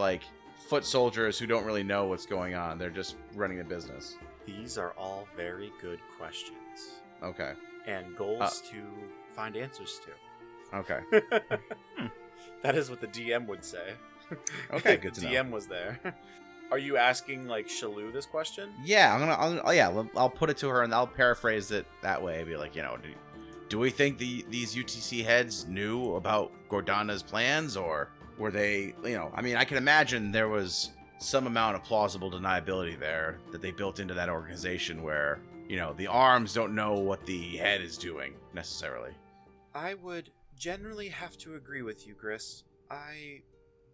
foot soldiers who don't really know what's going on? They're just running the business. These are all very good questions. Okay. And goals to find answers to. Okay. That is what the DM would say. Okay, good to know. The DM was there. Are you asking Shalou this question? Yeah, I'll put it to her and I'll paraphrase it that way. Be like, do we think these UTC heads knew about Gordana's plans, or were they, I can imagine there was some amount of plausible deniability there that they built into that organization where, the arms don't know what the head is doing necessarily. I would generally have to agree with you, Gris. I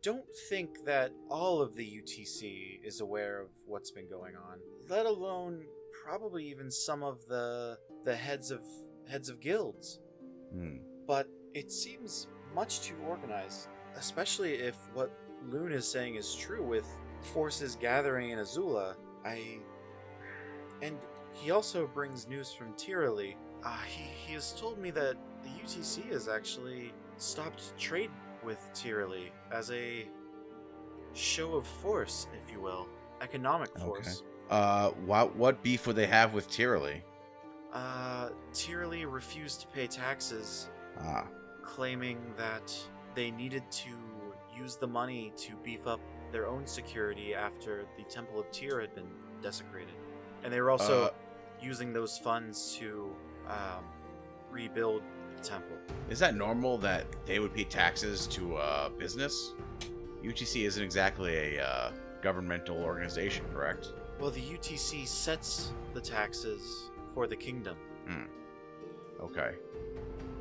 don't think that all of the UTC is aware of what's been going on, let alone probably even some of the heads of guilds. But it seems much too organized, especially if what Loon is saying is true with forces gathering in Azula. And he also brings news from Tirali, He has told me that the UTC has actually stopped trade with Tyrrell as a show of force, if you will, economic force. What beef would they have with Tyrrell? Tyrrell refused to pay taxes, claiming that they needed to use the money to beef up their own security after the Temple of Tyr had been desecrated. And they were also using those funds to rebuild the temple. Is that normal that they would pay taxes to a business? UTC isn't exactly a governmental organization, correct? Well, the UTC sets the taxes for the kingdom. Okay.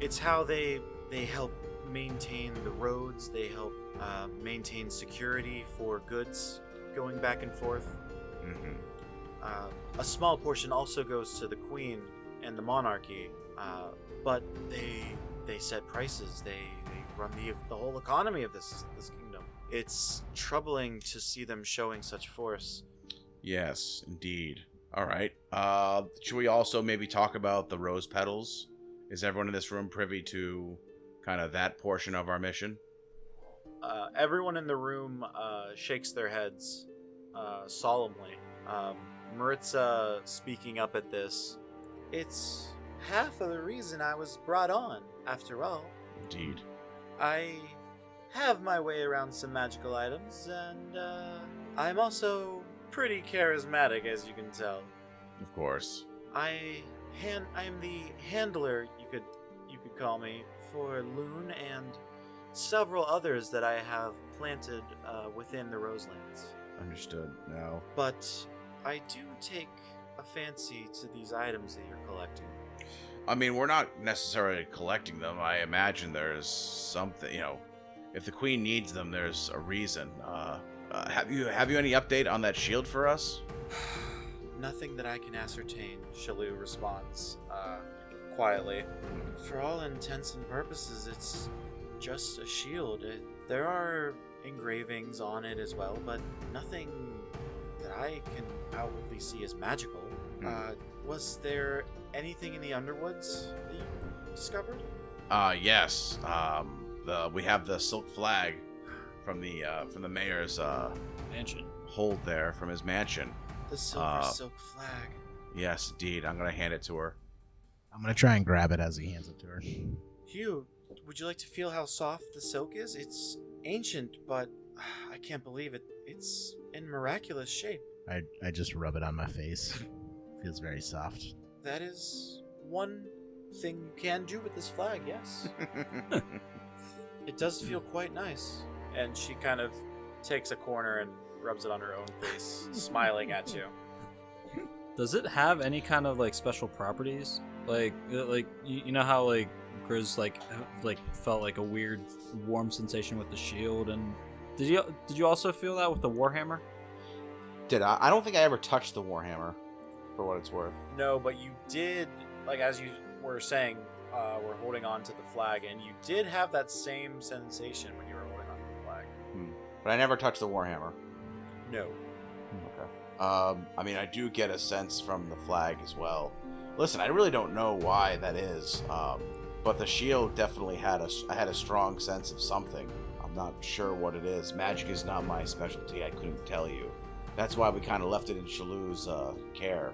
It's how they help maintain the roads, they help maintain security for goods going back and forth. A small portion also goes to the queen and the monarchy, but they set prices. They run the whole economy of this kingdom. It's troubling to see them showing such force. Yes, indeed. All right. Should we also maybe talk about the rose petals? Is everyone in this room privy to kind of that portion of our mission? Everyone in the room shakes their heads solemnly. Maritza speaking up at this. It's half of the reason I was brought on, after all. Indeed. I have my way around some magical items, and I'm also pretty charismatic, as you can tell. Of course. I am the handler, you could call me, for Loon and several others that I have planted within the Roselands. Understood. Now. But I do take a fancy to these items that you're collecting. I mean, we're not necessarily collecting them. I imagine there's something, if the queen needs them, there's a reason. Have you any update on that shield for us? Nothing that I can ascertain, Shalou responds quietly. For all intents and purposes, it's just a shield. There are engravings on it as well, but nothing that I can outwardly see as magical. Was there anything in the Underwoods that you discovered? Yes. We have the silk flag from the mayor's mansion. Hold there from his mansion. The silk flag. Yes, indeed. I'm gonna hand it to her. I'm gonna try and grab it as he hands it to her. Hugh, would you like to feel how soft the silk is? It's ancient, but I can't believe it. It's in miraculous shape. I just rub it on my face. Feels very soft. That is one thing you can do with this flag, yes. It does feel quite nice. And she kind of takes a corner and rubs it on her own face, smiling at you. Does it have any kind of special properties? Like you know how Grizz felt like a weird warm sensation with the shield, and did you also feel that with the warhammer? Did I? I don't think I ever touched the warhammer, for what it's worth. No, but you did, as you were saying, we're holding on to the flag, and you did have that same sensation when you were holding on to the flag. But I never touched the warhammer. No. Okay. I mean, I do get a sense from the flag as well. Listen, I really don't know why that is, but the shield definitely had a strong sense of something. I'm not sure what it is. Magic is not my specialty. I couldn't tell you. That's why we kind of left it in Shalou's care.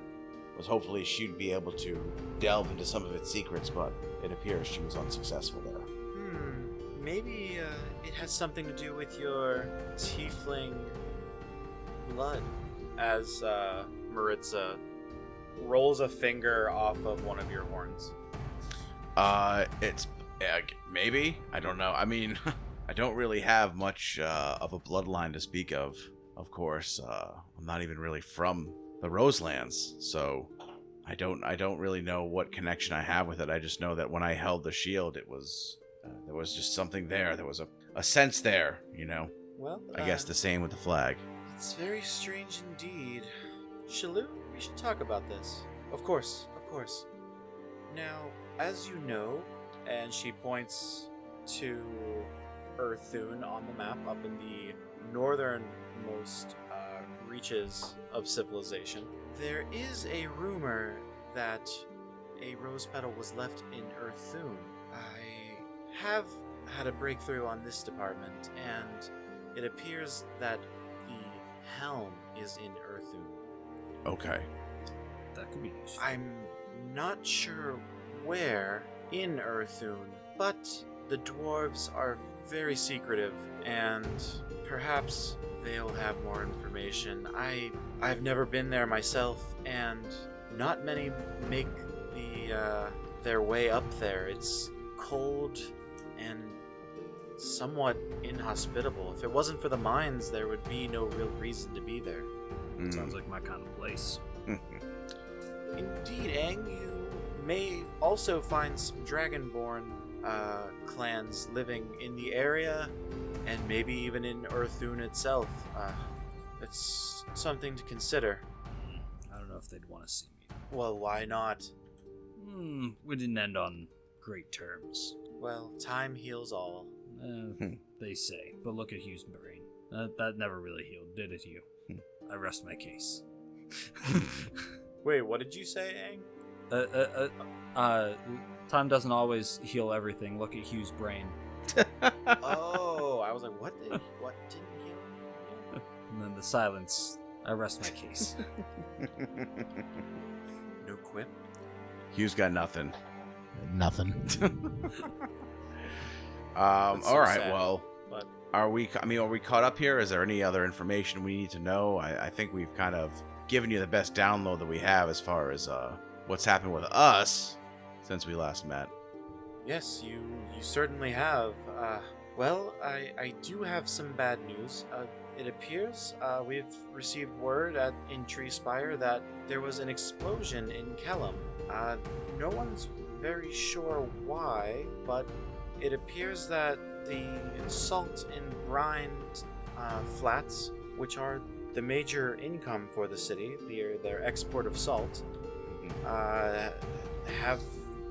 Was hopefully she'd be able to delve into some of its secrets, but it appears she was unsuccessful there. Maybe it has something to do with your tiefling blood. As Maritza rolls a finger off of one of your horns. It's maybe. I don't know. I mean, I don't really have much of a bloodline to speak of. Of course, I'm not even really from the Roselands, so I don't really know what connection I have with it. I just know that when I held the shield, it was there was just something there. There was a sense there, Well, I guess the same with the flag. It's very strange indeed. Shalou, we should talk about this. Of course. Now, as you know, and she points to Earthune on the map up in the northernmost reaches of civilization, there is a rumor that a rose petal was left in Earthune. I have had a breakthrough on this department, and it appears that the helm is in Earthune. Okay. That could be useful. I'm not sure where in Earthune, but the dwarves are very secretive, and perhaps they'll have more information. I've never been there myself, and not many make their way up there. It's cold and somewhat inhospitable. If it wasn't for the mines, there would be no real reason to be there. Sounds like my kind of place. Indeed, Aang, you may also find some Dragonborn clans living in the area, and maybe even in Earthune itself. It's something to consider. I don't know if they'd want to see me. Well, why not? We didn't end on great terms. Well, time heals all. They say, but look at Hugh's brain. That never really healed, did it, Hugh? I rest my case. Wait, what did you say, Aang? Time doesn't always heal everything. Look at Hugh's brain. Oh, I was like, what didn't heal? And then the silence. I rest my case. No quip? Hugh's got nothing. Nothing. All right, sad, well, but... are we caught up here? Is there any other information we need to know? I think we've kind of given you the best download that we have as far as what's happened with us since we last met. Yes, you certainly have. Well, I do have some bad news. It appears we've received word in Tree Spire that there was an explosion in Kellum. No one's very sure why, but it appears that the salt and brine flats, which are the major income for the city, their export of salt, have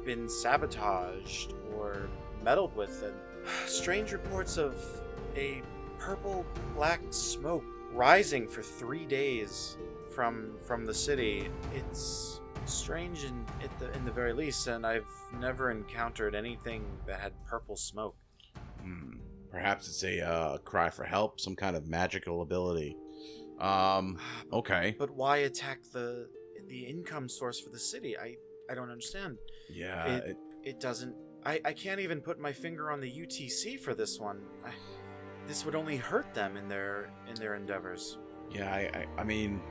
been sabotaged or meddled with, and strange reports of a purple-black smoke rising for 3 days from the city. It's strange in the very least, and I've never encountered anything that had purple smoke. Perhaps it's a cry for help, some kind of magical ability. Okay. But why attack the income source for the city? I don't understand. Yeah. It doesn't. I can't even put my finger on the UTC for this one. This would only hurt them in their endeavors. Yeah, I mean,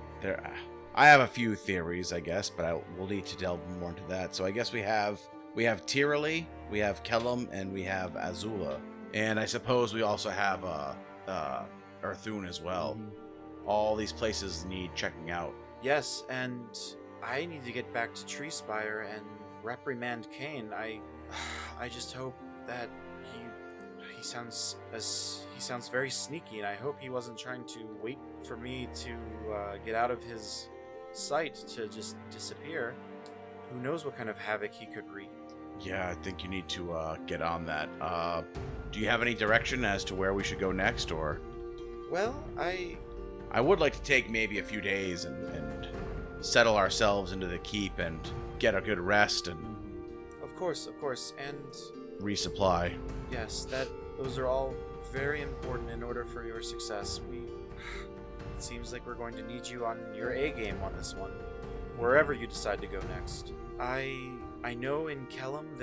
I have a few theories, I guess, but we'll need to delve more into that. So I guess we have Tiroli, we have Kellum, and we have Azula, and I suppose we also have Earthune as well. All these places need checking out. Yes, and I need to get back to Tree Spire and reprimand Kane. I just hope that he sounds very sneaky, and I hope he wasn't trying to wait for me to get out of his sight to just disappear. Who knows what kind of havoc he could wreak. Yeah, I think you need to get on that. Do you have any direction as to where we should go next, or? Well, I would like to take maybe a few days and settle ourselves into the keep and get a good rest and... Of course, and... resupply. Yes, those are all very important in order for your success. It seems like we're going to need you on your A game on this one, wherever you decide to go next. I know in Kellum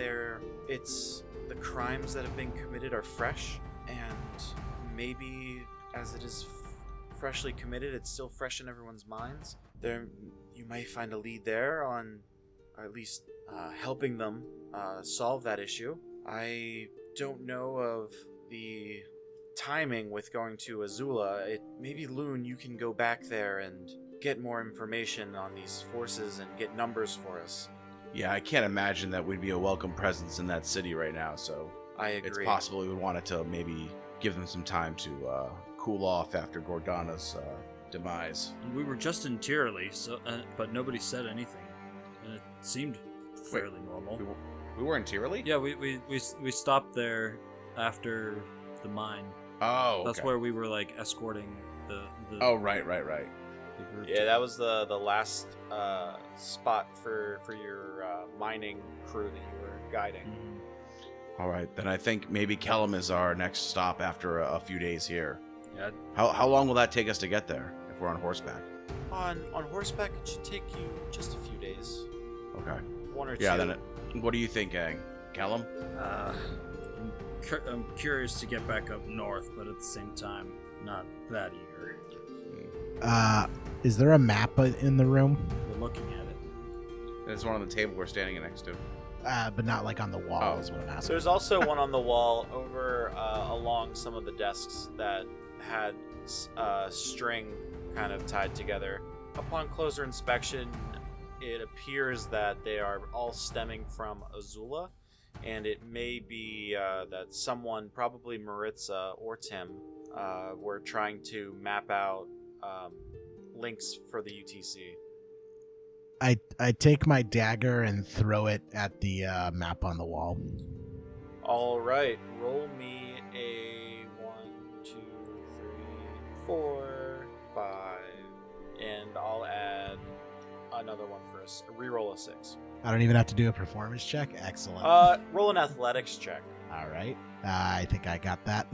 it's the crimes that have been committed are fresh, and maybe as it is freshly committed, it's still fresh in everyone's minds. You might find a lead there on, or at least helping them solve that issue. I don't know of the timing with going to Azula. Maybe Loon, you can go back there and get more information on these forces and get numbers for us. Yeah, I can't imagine that we'd be a welcome presence in that city right now, so I agree. It's possible we would want to maybe give them some time to cool off after Gordana's demise. We were just in Tiroli, so but nobody said anything, and it seemed fairly normal. We were in Tiroli? Yeah, we stopped there after the mine. Oh, okay. That's where we were like escorting the. Oh, right. Yeah, that was the last spot for your mining crew that you were guiding. Mm-hmm. All right, then I think maybe Kellum is our next stop after a few days here. Yeah. How long will that take us to get there if we're on horseback? On horseback, it should take you just a few days. Okay. 1 or 2. Yeah, then what do you think, Gang? Kellum? I'm curious to get back up north, but at the same time, not that eager. Is there a map in the room? We're looking at it. There's one on the table we're standing next to. But not like on the wall is what I'm asking. There's also one on the wall over along some of the desks that had string kind of tied together. Upon closer inspection, it appears that they are all stemming from Azula, and it may be that someone, probably Maritza or Tim, were trying to map out links for the UTC. I take my dagger and throw it at the map on the wall. All right, roll me a 1, 2, 3, 4, 5, and I'll add another one for us. Reroll a 6. I don't even have to do a performance check. Excellent. Roll an athletics check. All right. I think I got that.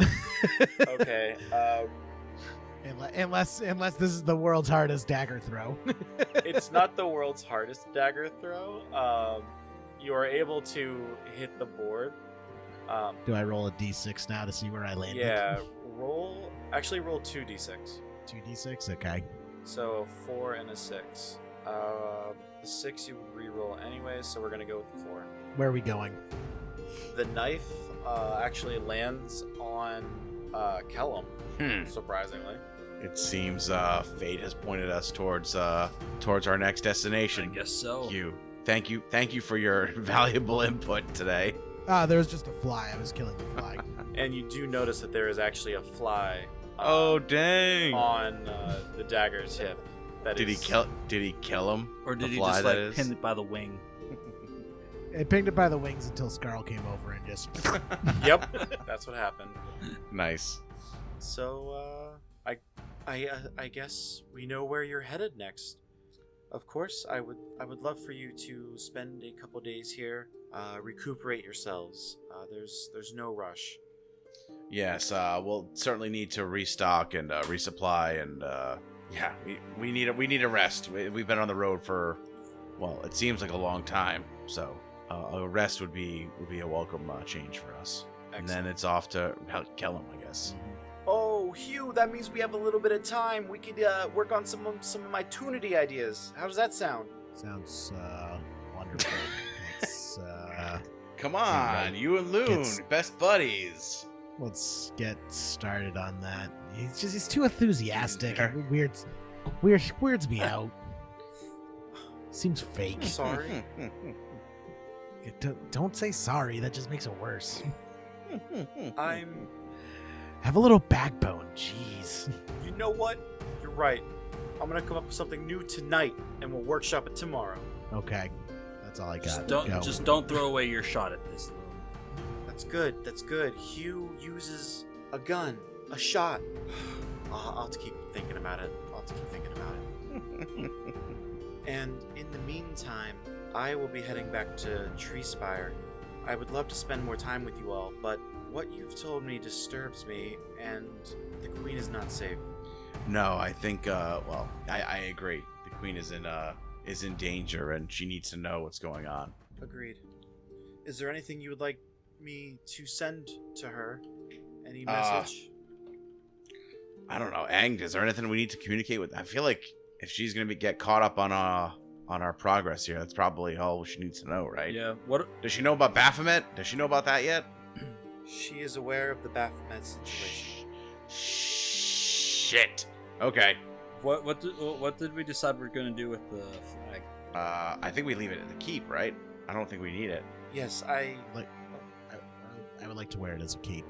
Okay. Unless this is the world's hardest dagger throw. It's not the world's hardest dagger throw. You are able to hit the board. Do I roll a d6 now to see where I landed? Yeah. Roll 2d6. 2d6? Okay. So 4 and a 6. The 6 you would re-roll anyway, so we're going to go with the 4. Where are we going? The knife actually lands on Kellum, surprisingly. It seems fate has pointed us towards our next destination. I guess so. Thank you for your valuable input today. There was just a fly. I was killing the fly. And you do notice that there is actually a fly. Oh dang! On the dagger's hip. Did he kill him? Or did he just like pin it by the wing? It pinged it by the wings until Scarl came over and just. Yep, that's what happened. Nice. So, I guess we know where you're headed next. Of course, I would love for you to spend a couple days here, recuperate yourselves. There's no rush. Yes, we'll certainly need to restock and resupply, and yeah, we need a rest. We've been on the road for, well, it seems like a long time. So a rest would be a welcome change for us. Excellent. And then it's off to Kellum, I guess. Oh, Hugh, that means we have a little bit of time. We could work on some of my tunity ideas. How does that sound? Sounds wonderful. Let's, come on, you and Loon, best buddies. Let's get started on that. He's too enthusiastic. It weirds me out. Seems fake. Sorry. Don't say sorry. That just makes it worse. Have a little backbone. Jeez. You know what? You're right. I'm gonna come up with something new tonight, and we'll workshop it tomorrow. Okay. That's all I got. Just don't throw away your shot at this, Loon. That's good. Hugh uses a gun, a shot. I'll have to keep thinking about it. And in the meantime, I will be heading back to Treespire. I would love to spend more time with you all, but what you've told me disturbs me, and the Queen is not safe. No, I think, I agree. The Queen is in danger, and she needs to know what's going on. Agreed. Is there anything you would like me to send to her? Any message? I don't know. Ang, is there anything we need to communicate with? I feel like if she's gonna get caught up on our progress here, that's probably all she needs to know, right? Yeah. What does she know about Baphomet? Does she know about that yet? She is aware of the Baphomet situation. Shit. Okay. What did we decide we're gonna do with the flag? I think we leave it at the keep, right? I don't think we need it. Yes, I would like to wear it as a cape.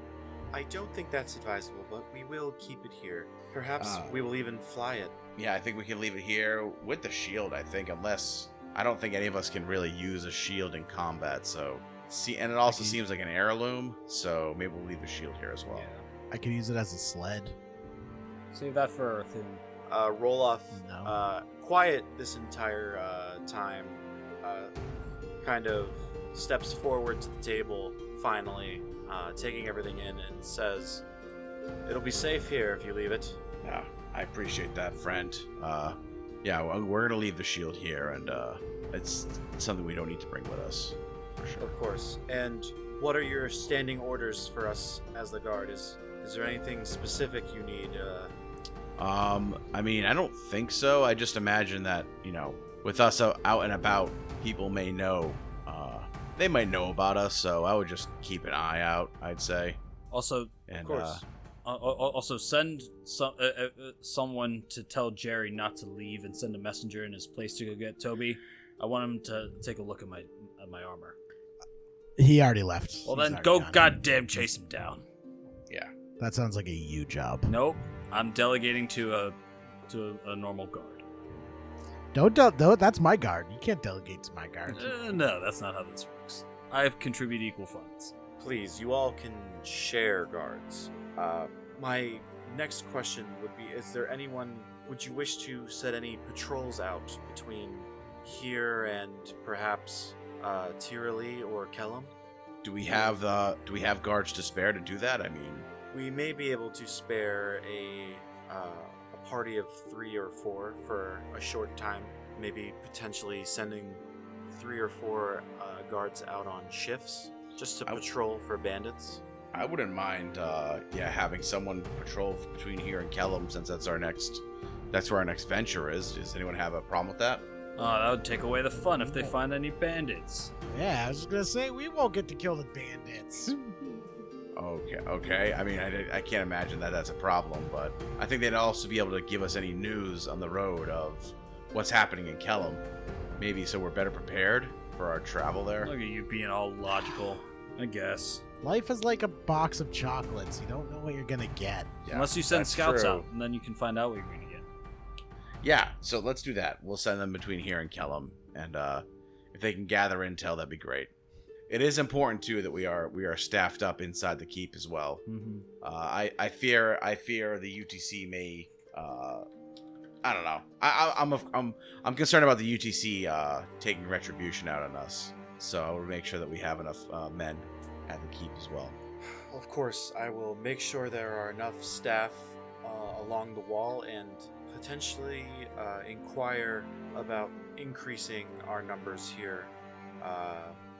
I don't think that's advisable, but we will keep it here. Perhaps we will even fly it. Yeah, I think we can leave it here with the shield, I think, unless I don't think any of us can really use a shield in combat, so and it also seems like an heirloom, so maybe we'll leave the shield here as well. Yeah. I could use it as a sled. Save that for Thune. Roloff, No. quiet this entire time, kind of steps forward to the table, finally, taking everything in, and says, "It'll be safe here if you leave it." Yeah, I appreciate that, friend. Yeah, we're gonna leave the shield here, and it's something we don't need to bring with us. For sure. Of course. And what are your standing orders for us as the guard? Is there anything specific you need? I mean, I don't think so. I just imagine that, with us out and about, people may know. They might know about us, so I would just keep an eye out, I'd say. Also, and, of course. Also, send someone to tell Jerry not to leave and send a messenger in his place to go get Toby. I want him to take a look at my armor. He already left. Well, He's then already go gone. goddamn chase him down. Yeah. That sounds like a you job. Nope. I'm delegating to a normal guard. Don't that's my guard. You can't delegate to my guard. No, that's not how this works. I contribute equal funds. Please, you all can share guards. My next question would be, would you wish to set any patrols out between here and perhaps Tiroli or Kellum? Do we have guards to spare to do that? I mean, we may be able to spare a party of 3 or 4 for a short time. Maybe potentially sending 3 or 4 guards out on shifts just to patrol for bandits. I wouldn't mind, having someone patrol between here and Kellum, since that's where our next venture is. Does anyone have a problem with that? Oh, that would take away the fun if they find any bandits. Yeah, I was just gonna say we won't get to kill the bandits. Okay. I mean, I can't imagine that that's a problem, but I think they'd also be able to give us any news on the road of what's happening in Kellum. Maybe so we're better prepared for our travel there. Look at you being all logical, I guess. Life is like a box of chocolates. You don't know what you're gonna get. Yeah, unless you send scouts true. out, and then you can find out what you're gonna get. Yeah, so let's do that. We'll send them between here and Kellum, and if they can gather intel, that'd be great. It is important too that we are staffed up inside the keep as well. Mm-hmm. I fear the UTC may. I don't know. I'm concerned about the UTC taking retribution out on us. So I will make sure that we have enough men at the keep as well. Of course, I will make sure there are enough staff along the wall and potentially inquire about increasing our numbers here.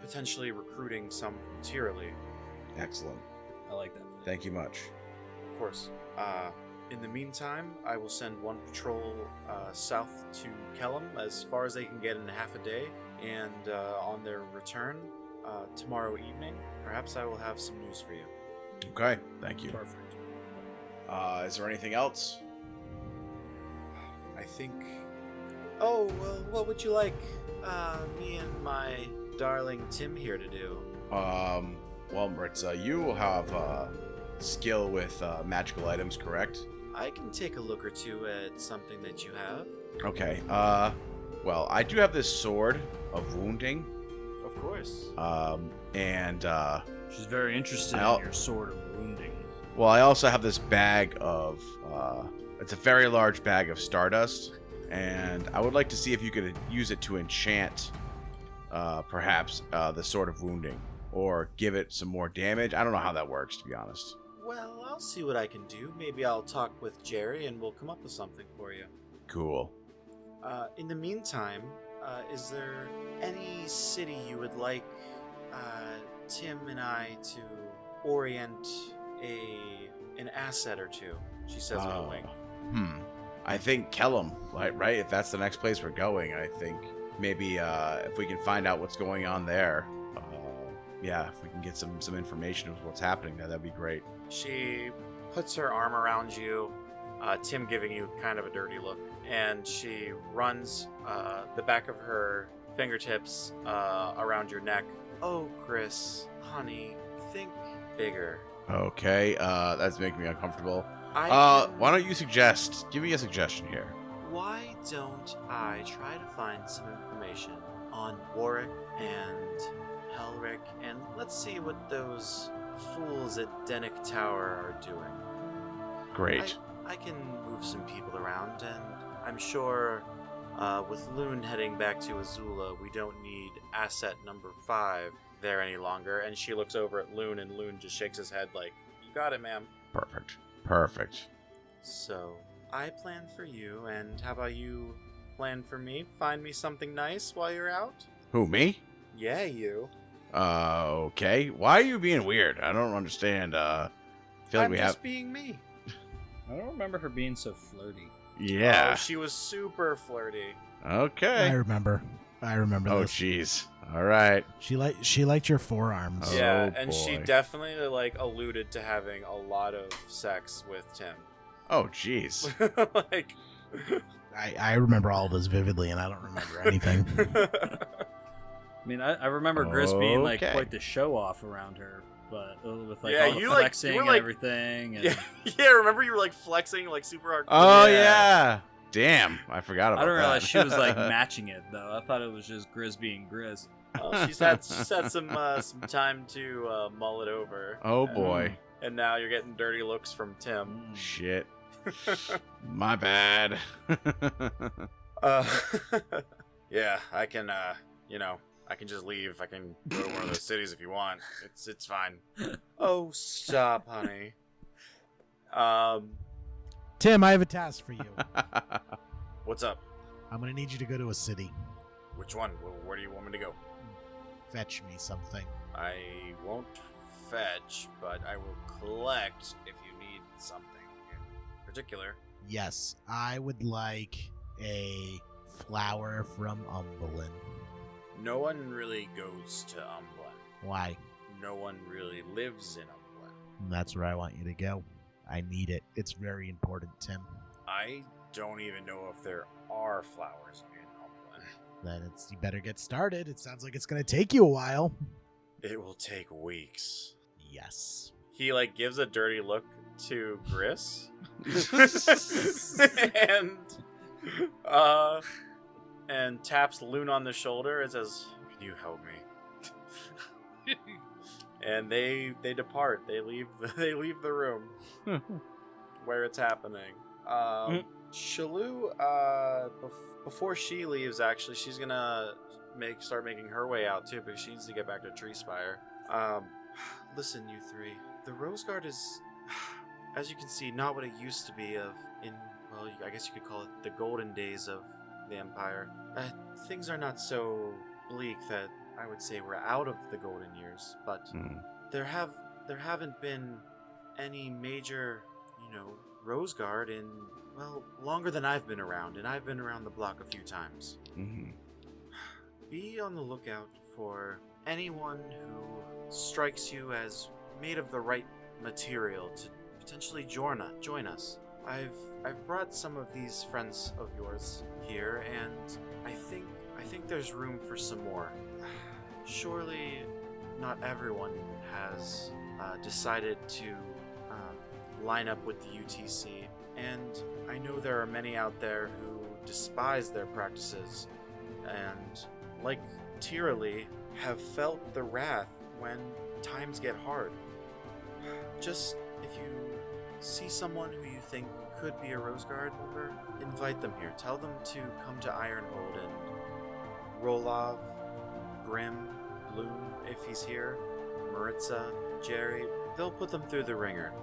Potentially recruiting some from Tiroli. Excellent. I like that. Thank you much. Of course. In the meantime, I will send one patrol south to Kellum as far as they can get in half a day, and on their return tomorrow evening, perhaps I will have some news for you. Okay, thank you. Perfect. Is there anything else? I think... Oh, well, what would you like me and my darling Tim here to do? Well, Maritza, you have skill with magical items, correct? I can take a look or two at something that you have. Okay. Well, I do have this sword of wounding. Of course. And she's very interested in your sword of wounding. Well, I also have this bag of it's a very large bag of stardust, and I would like to see if you could use it to enchant perhaps the sword of wounding, or give it some more damage. I don't know how that works, to be honest. Well, I'll see what I can do. Maybe I'll talk with Jerry and we'll come up with something for you. Cool. In the meantime, is there any city you would like Tim and I to orient an asset or two? She says with a wink. I think Kellum, right? If that's the next place we're going, I think maybe if we can find out what's going on there, if we can get some information of what's happening there, that'd be great. She puts her arm around you, Tim giving you kind of a dirty look, and she runs the back of her fingertips around your neck. Oh, Chris, honey, think bigger. Okay, that's making me uncomfortable. Why don't you give me a suggestion here? Why don't I try to find some information on Warwick and Helric, and let's see what those fools at Dennick Tower are doing. Great. I can move some people around, and I'm sure with Loon heading back to Azula, we don't need asset number 5 there any longer. And she looks over at Loon, and Loon just shakes his head like, you got it, ma'am. Perfect. So, I plan for you, and how about you plan for me? Find me something nice while you're out? Who, me? Yeah, you. Okay. Why are you being weird? I don't understand. I feel like I'm we just have... being me. I don't remember her being so flirty. Yeah. Oh, she was super flirty. Okay. I remember Oh, this. jeez. All right. She liked your forearms. Yeah, Oh, and she boy. definitely like alluded to having a lot of sex with Tim. Oh, jeez. Like, I remember all this vividly, and I don't remember anything. I mean, I remember Gris being like Okay. quite the show off around her, but with like Yeah, all the you, like, flexing you were, and like- everything. And yeah, remember you were like flexing like super hard. Oh, yeah. Damn. I forgot about I didn't that. realize she was like matching it though. I thought it was just Gris being Gris. Well, she's had some time to mull it over. Oh, boy. And now you're getting dirty looks from Tim. Shit. My bad. Yeah, I can. I can just leave. I can go to one of those cities if you want. It's fine. Oh, stop, honey. Tim, I have a task for you. What's up? I'm gonna need you to go to a city. Which one? Where do you want me to go? Fetch me something. I won't fetch, but I will collect if you need something in particular. Yes, I would like a flower from Umberlin. No one really goes to Umblin. Why? No one really lives in Umblin. That's where I want you to go. I need it. It's very important, Tim. I don't even know if there are flowers in Umblin. Then you better get started. It sounds like it's gonna take you a while. It will take weeks. Yes. He like gives a dirty look to Gris. and taps Loon on the shoulder and says, "Can you help me?" And they depart. They leave the room where it's happening. Shalou, before she leaves, actually, she's gonna start making her way out too, because she needs to get back to Treespire. Listen, you three, the Rose Guard is, as you can see, not what it used to be well, I guess you could call it the golden days of the Empire. Things are not so bleak that I would say we're out of the golden years, but there haven't been any major, Rose Guard in, well, longer than I've been around, and I've been around the block a few times. Be on the lookout for anyone who strikes you as made of the right material to potentially join us. I've brought some of these friends of yours here, and I think there's room for some more. Surely, not everyone has decided to line up with the UTC, and I know there are many out there who despise their practices, and like Tyralee, have felt the wrath when times get hard. Just if you see someone who you think could be a Rose Guard member, invite them here. Tell them to come to Ironhold, and Rolov, Brim, Bloom, if he's here, Maritza, Jerry, they'll put them through the ringer.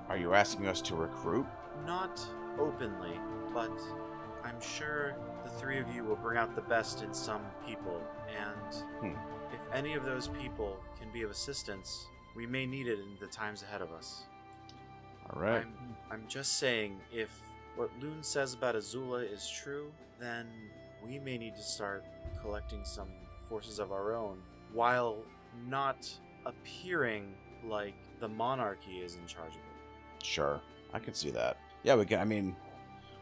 Are you asking us to recruit? Not openly, but I'm sure the three of you will bring out the best in some people, and if any of those people can be of assistance, we may need it in the times ahead of us. All right. I'm just saying, if what Loon says about Azula is true, then we may need to start collecting some forces of our own, while not appearing like the monarchy is in charge of it. Sure, I can see that. Yeah,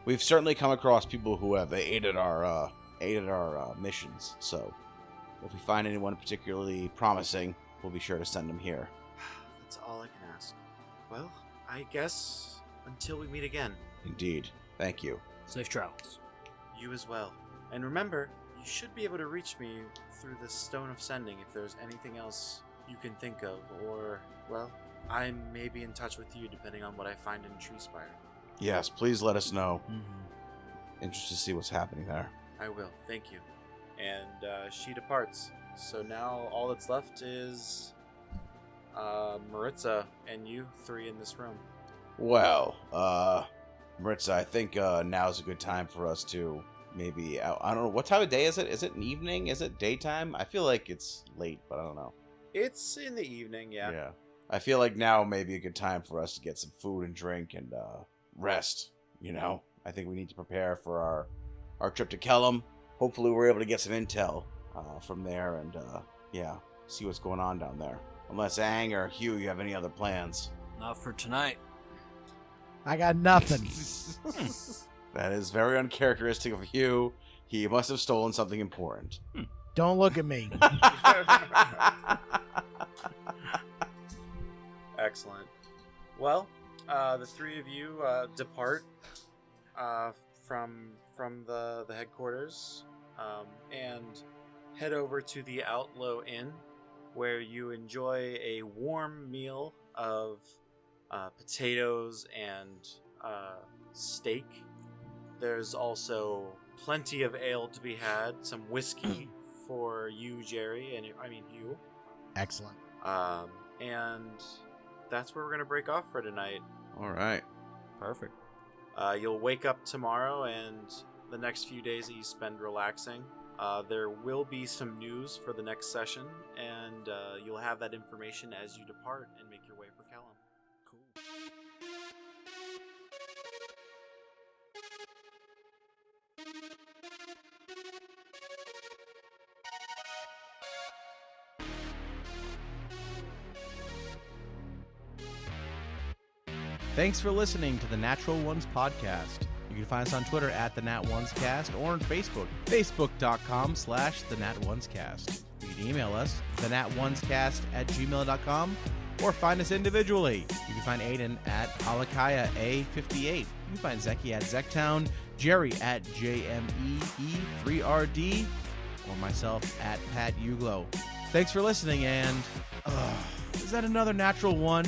we've certainly come across people who have aided our missions. So, if we find anyone particularly promising, we'll be sure to send them here. That's all I can ask. Well, I guess until we meet again. Indeed. Thank you. Safe travels. You as well. And remember, you should be able to reach me through the Stone of Sending if there's anything else you can think of, or, well, I may be in touch with you depending on what I find in Treespire. Yes, please let us know. Mm-hmm. Interested to see what's happening there. I will. Thank you. And she departs. So now all that's left is Maritza and you three in this room. Well, Maritza, I think now's a good time for us to maybe, I don't know, what time of day is it? Is it an evening? Is it daytime? I feel like it's late, but I don't know. It's in the evening, yeah. Yeah. I feel like now may be a good time for us to get some food and drink and rest, you know? I think we need to prepare for our trip to Kellum. Hopefully we're able to get some intel from there and, see what's going on down there. Unless Aang or Hugh, you have any other plans? Not for tonight. I got nothing. That is very uncharacteristic of Hugh. He must have stolen something important. Don't look at me. Excellent. Well, the three of you depart from the headquarters and head over to the Outlaw Inn, where you enjoy a warm meal of potatoes and steak. There's also plenty of ale to be had, some whiskey for you, Jerry, and Hugh. Excellent. And that's where we're gonna break off for tonight. All right. Perfect. You'll wake up tomorrow, and the next few days that you spend relaxing, there will be some news for the next session, and you'll have that information as you depart and make your way for Kellum. Cool. Thanks for listening to the Natural Ones Podcast. You can find us on Twitter at the Nat Ones Cast or on Facebook, facebook.com/the Nat Ones Cast. You can email us, thenatonescast@gmail.com, or find us individually. You can find Aiden at Alakaya A58. You can find Zeki at Zektown, Jerry at JMEE3RD, or myself at Pat Uglo. Thanks for listening, and is that another natural one?